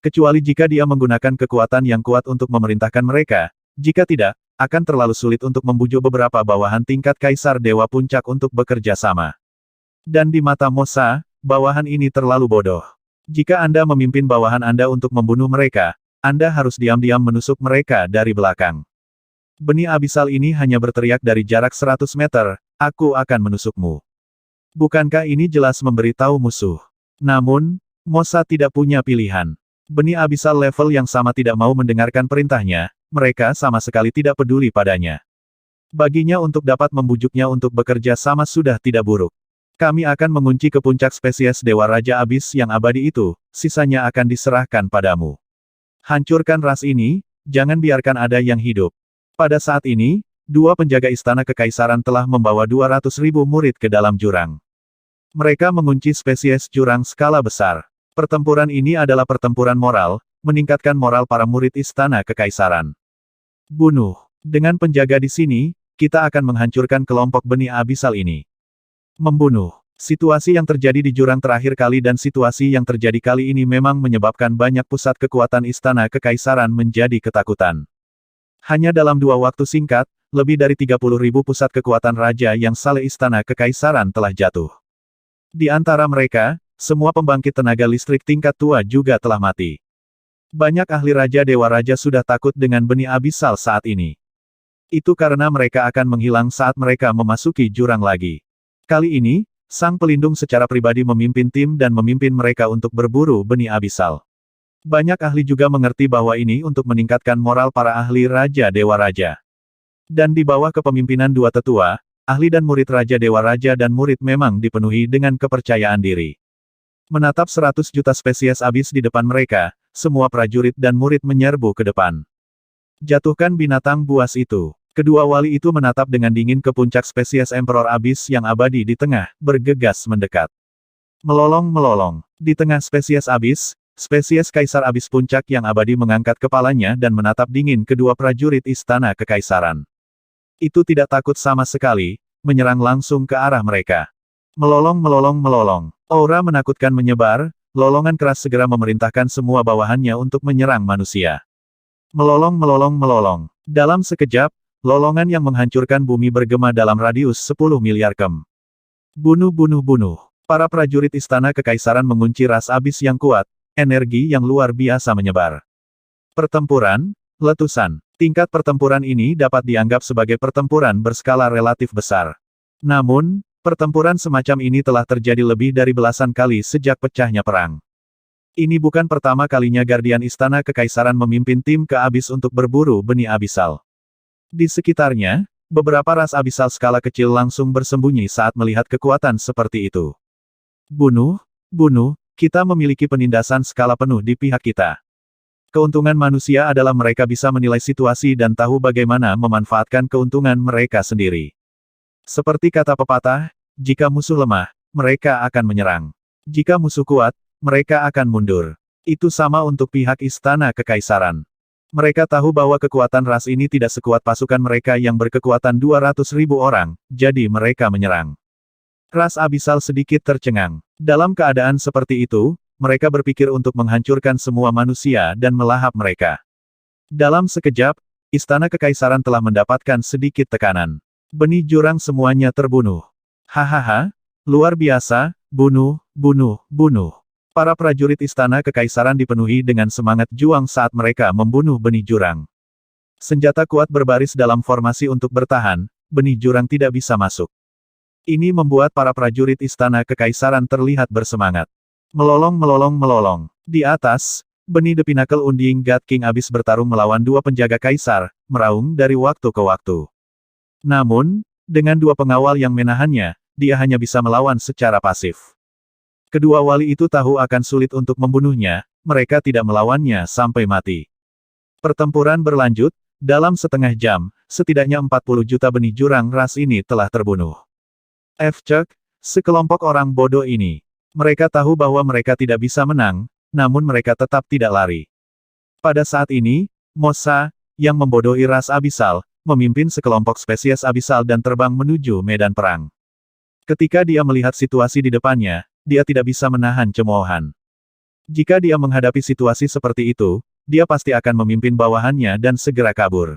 Kecuali jika dia menggunakan kekuatan yang kuat untuk memerintahkan mereka, jika tidak, akan terlalu sulit untuk membujuk beberapa bawahan tingkat Kaisar Dewa Puncak untuk bekerja sama. Dan di mata Mosa, bawahan ini terlalu bodoh. Jika Anda memimpin bawahan Anda untuk membunuh mereka, Anda harus diam-diam menusuk mereka dari belakang. Benih abisal ini hanya berteriak dari jarak 100 meter, aku akan menusukmu. Bukankah ini jelas memberitahu musuh? Namun, Mosa tidak punya pilihan. Benih abisal level yang sama tidak mau mendengarkan perintahnya, mereka sama sekali tidak peduli padanya. Baginya untuk dapat membujuknya untuk bekerja sama sudah tidak buruk. Kami akan mengunci ke puncak spesies Dewa Raja Abis yang abadi itu, sisanya akan diserahkan padamu. Hancurkan ras ini, jangan biarkan ada yang hidup. Pada saat ini, dua penjaga istana kekaisaran telah membawa 200.000 murid ke dalam jurang. Mereka mengunci spesies jurang skala besar. Pertempuran ini adalah pertempuran moral, meningkatkan moral para murid istana kekaisaran. Bunuh. Dengan penjaga di sini, kita akan menghancurkan kelompok benih abisal ini. Membunuh. Situasi yang terjadi di jurang terakhir kali dan situasi yang terjadi kali ini memang menyebabkan banyak pusat kekuatan istana kekaisaran menjadi ketakutan. Hanya dalam 2 waktu singkat, lebih dari 30.000 pusat kekuatan raja yang saleh istana kekaisaran telah jatuh. Di antara mereka, semua pembangkit tenaga listrik tingkat tua juga telah mati. Banyak ahli Raja Dewa Raja sudah takut dengan benih abisal saat ini. Itu karena mereka akan menghilang saat mereka memasuki jurang lagi. Kali ini, sang pelindung secara pribadi memimpin tim dan memimpin mereka untuk berburu benih abisal. Banyak ahli juga mengerti bahwa ini untuk meningkatkan moral para ahli Raja Dewa Raja. Dan di bawah kepemimpinan dua tetua, ahli dan murid Raja Dewa Raja dan murid memang dipenuhi dengan kepercayaan diri. Menatap 100 juta spesies abis di depan mereka, semua prajurit dan murid menyerbu ke depan. Jatuhkan binatang buas itu. Kedua wali itu menatap dengan dingin ke puncak spesies Emperor Abis yang abadi di tengah, bergegas mendekat. Melolong-melolong. Di tengah spesies Abis, spesies Kaisar Abis Puncak yang abadi mengangkat kepalanya dan menatap dingin kedua prajurit istana kekaisaran. Itu tidak takut sama sekali, menyerang langsung ke arah mereka. Melolong-melolong-melolong. Aura menakutkan menyebar, lolongan keras segera memerintahkan semua bawahannya untuk menyerang manusia. Melolong-melolong-melolong. Dalam sekejap, lolongan yang menghancurkan bumi bergema dalam radius 10 miliar km. Bunuh-bunuh-bunuh. Para prajurit istana kekaisaran mengunci ras abis yang kuat, energi yang luar biasa menyebar. Pertempuran, letusan. Tingkat pertempuran ini dapat dianggap sebagai pertempuran berskala relatif besar. Namun, pertempuran semacam ini telah terjadi lebih dari belasan kali sejak pecahnya perang. Ini bukan pertama kalinya Guardian Istana Kekaisaran memimpin tim ke Abis untuk berburu benih abisal. Di sekitarnya, beberapa ras abisal skala kecil langsung bersembunyi saat melihat kekuatan seperti itu. Bunuh, bunuh, kita memiliki penindasan skala penuh di pihak kita. Keuntungan manusia adalah mereka bisa menilai situasi dan tahu bagaimana memanfaatkan keuntungan mereka sendiri. Seperti kata pepatah, jika musuh lemah, mereka akan menyerang. Jika musuh kuat, mereka akan mundur. Itu sama untuk pihak istana kekaisaran. Mereka tahu bahwa kekuatan ras ini tidak sekuat pasukan mereka yang berkekuatan 200.000 orang, jadi mereka menyerang. Ras abisal sedikit tercengang. Dalam keadaan seperti itu, mereka berpikir untuk menghancurkan semua manusia dan melahap mereka. Dalam sekejap, istana kekaisaran telah mendapatkan sedikit tekanan. Benih jurang semuanya terbunuh. Hahaha, luar biasa, bunuh, bunuh, bunuh. Para prajurit istana kekaisaran dipenuhi dengan semangat juang saat mereka membunuh benih jurang. Senjata kuat berbaris dalam formasi untuk bertahan, benih jurang tidak bisa masuk. Ini membuat para prajurit istana kekaisaran terlihat bersemangat. Melolong melolong melolong. Di atas, benih The Pinnacle Undying God King Abyss bertarung melawan dua penjaga kaisar, meraung dari waktu ke waktu. Namun, dengan dua pengawal yang menahannya, dia hanya bisa melawan secara pasif. Kedua wali itu tahu akan sulit untuk membunuhnya, mereka tidak melawannya sampai mati. Pertempuran berlanjut, dalam setengah jam, setidaknya 40 juta benih jurang ras ini telah terbunuh. F-Chuck, sekelompok orang bodoh ini. Mereka tahu bahwa mereka tidak bisa menang, namun mereka tetap tidak lari. Pada saat ini, Mosa, yang membodohi ras abisal, memimpin sekelompok spesies abisal dan terbang menuju medan perang. Ketika dia melihat situasi di depannya, dia tidak bisa menahan cemoohan. Jika dia menghadapi situasi seperti itu, dia pasti akan memimpin bawahannya dan segera kabur.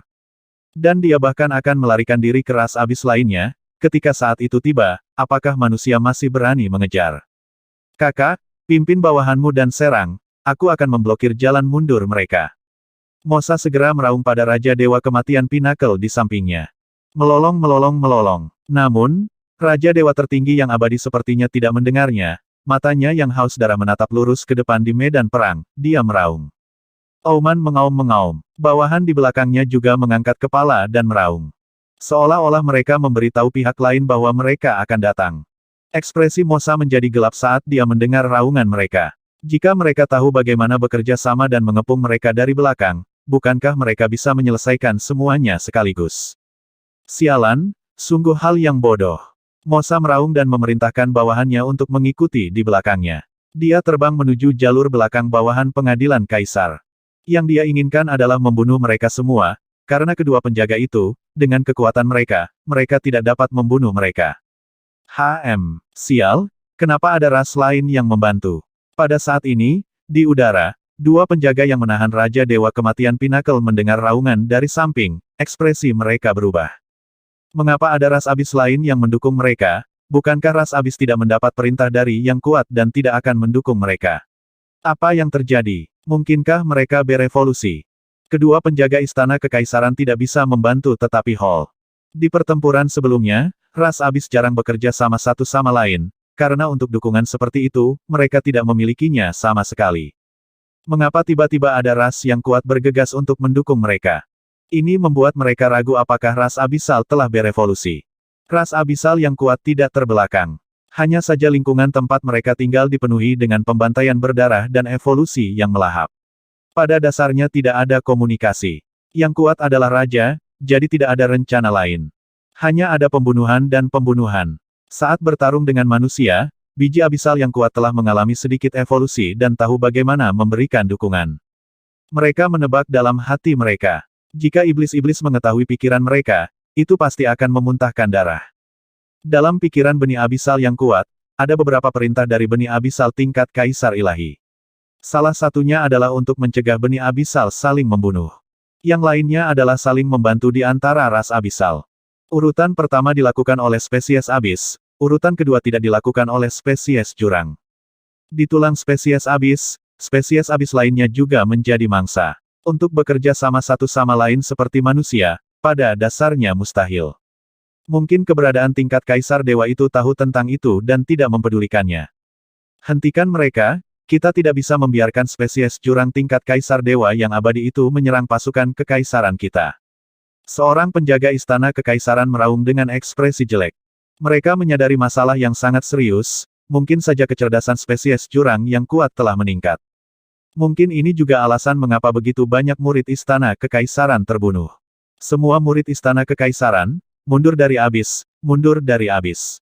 Dan dia bahkan akan melarikan diri ke ras abis lainnya, ketika saat itu tiba, apakah manusia masih berani mengejar? Kakak, pimpin bawahanmu dan serang, aku akan memblokir jalan mundur mereka. Mosa segera meraung pada Raja Dewa Kematian Pinnacle di sampingnya. Melolong melolong melolong. Namun, Raja Dewa tertinggi yang abadi sepertinya tidak mendengarnya, matanya yang haus darah menatap lurus ke depan di medan perang, dia meraung. Oman mengaum-mengaum. Bawahan di belakangnya juga mengangkat kepala dan meraung. Seolah-olah mereka memberitahu pihak lain bahwa mereka akan datang. Ekspresi Mosa menjadi gelap saat dia mendengar raungan mereka. Jika mereka tahu bagaimana bekerja sama dan mengepung mereka dari belakang, bukankah mereka bisa menyelesaikan semuanya sekaligus? Sialan, sungguh hal yang bodoh. Mosa meraung dan memerintahkan bawahannya untuk mengikuti di belakangnya. Dia terbang menuju jalur belakang bawahan pengadilan kaisar. Yang dia inginkan adalah membunuh mereka semua, karena kedua penjaga itu, dengan kekuatan mereka, mereka tidak dapat membunuh mereka. Sial, kenapa ada ras lain yang membantu? Pada saat ini, di udara, dua penjaga yang menahan Raja Dewa Kematian Pinnacle mendengar raungan dari samping, ekspresi mereka berubah. Mengapa ada ras abis lain yang mendukung mereka? Bukankah ras abis tidak mendapat perintah dari yang kuat dan tidak akan mendukung mereka? Apa yang terjadi? Mungkinkah mereka berevolusi? Kedua penjaga istana kekaisaran tidak bisa membantu tetapi Hall. Di pertempuran sebelumnya, ras abis jarang bekerja sama satu sama lain, karena untuk dukungan seperti itu, mereka tidak memilikinya sama sekali. Mengapa tiba-tiba ada ras yang kuat bergegas untuk mendukung mereka? Ini membuat mereka ragu apakah ras abisal telah berevolusi. Ras abisal yang kuat tidak terbelakang. Hanya saja lingkungan tempat mereka tinggal dipenuhi dengan pembantaian berdarah dan evolusi yang melahap. Pada dasarnya tidak ada komunikasi. Yang kuat adalah raja, jadi tidak ada rencana lain. Hanya ada pembunuhan dan pembunuhan. Saat bertarung dengan manusia, biji abisal yang kuat telah mengalami sedikit evolusi dan tahu bagaimana memberikan dukungan. Mereka menebak dalam hati mereka. Jika iblis-iblis mengetahui pikiran mereka, itu pasti akan memuntahkan darah. Dalam pikiran benih abisal yang kuat, ada beberapa perintah dari benih abisal tingkat kaisar ilahi. Salah satunya adalah untuk mencegah benih abisal saling membunuh. Yang lainnya adalah saling membantu di antara ras abisal. Urutan pertama dilakukan oleh spesies abis, urutan kedua tidak dilakukan oleh spesies jurang. Di tulang spesies abis lainnya juga menjadi mangsa. Untuk bekerja sama satu sama lain seperti manusia, pada dasarnya mustahil. Mungkin keberadaan tingkat kaisar dewa itu tahu tentang itu dan tidak mempedulikannya. Hentikan mereka, kita tidak bisa membiarkan spesies jurang tingkat kaisar dewa yang abadi itu menyerang pasukan kekaisaran kita. Seorang penjaga istana kekaisaran meraung dengan ekspresi jelek. Mereka menyadari masalah yang sangat serius, mungkin saja kecerdasan spesies jurang yang kuat telah meningkat. Mungkin ini juga alasan mengapa begitu banyak murid istana kekaisaran terbunuh. Semua murid istana kekaisaran, mundur dari abis, mundur dari abis.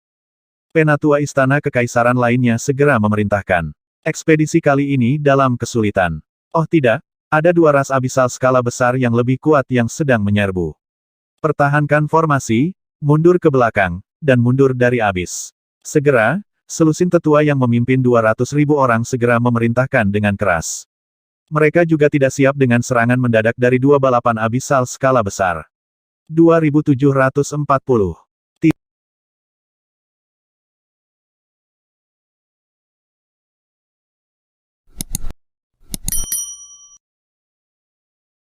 Penatua istana kekaisaran lainnya segera memerintahkan. Ekspedisi kali ini dalam kesulitan. Oh tidak, ada dua ras abisal skala besar yang lebih kuat yang sedang menyerbu. Pertahankan formasi, mundur ke belakang, dan mundur dari abis. Segera, selusin tetua yang memimpin 200.000 orang segera memerintahkan dengan keras. Mereka juga tidak siap dengan serangan mendadak dari dua balapan abisal skala besar. 2740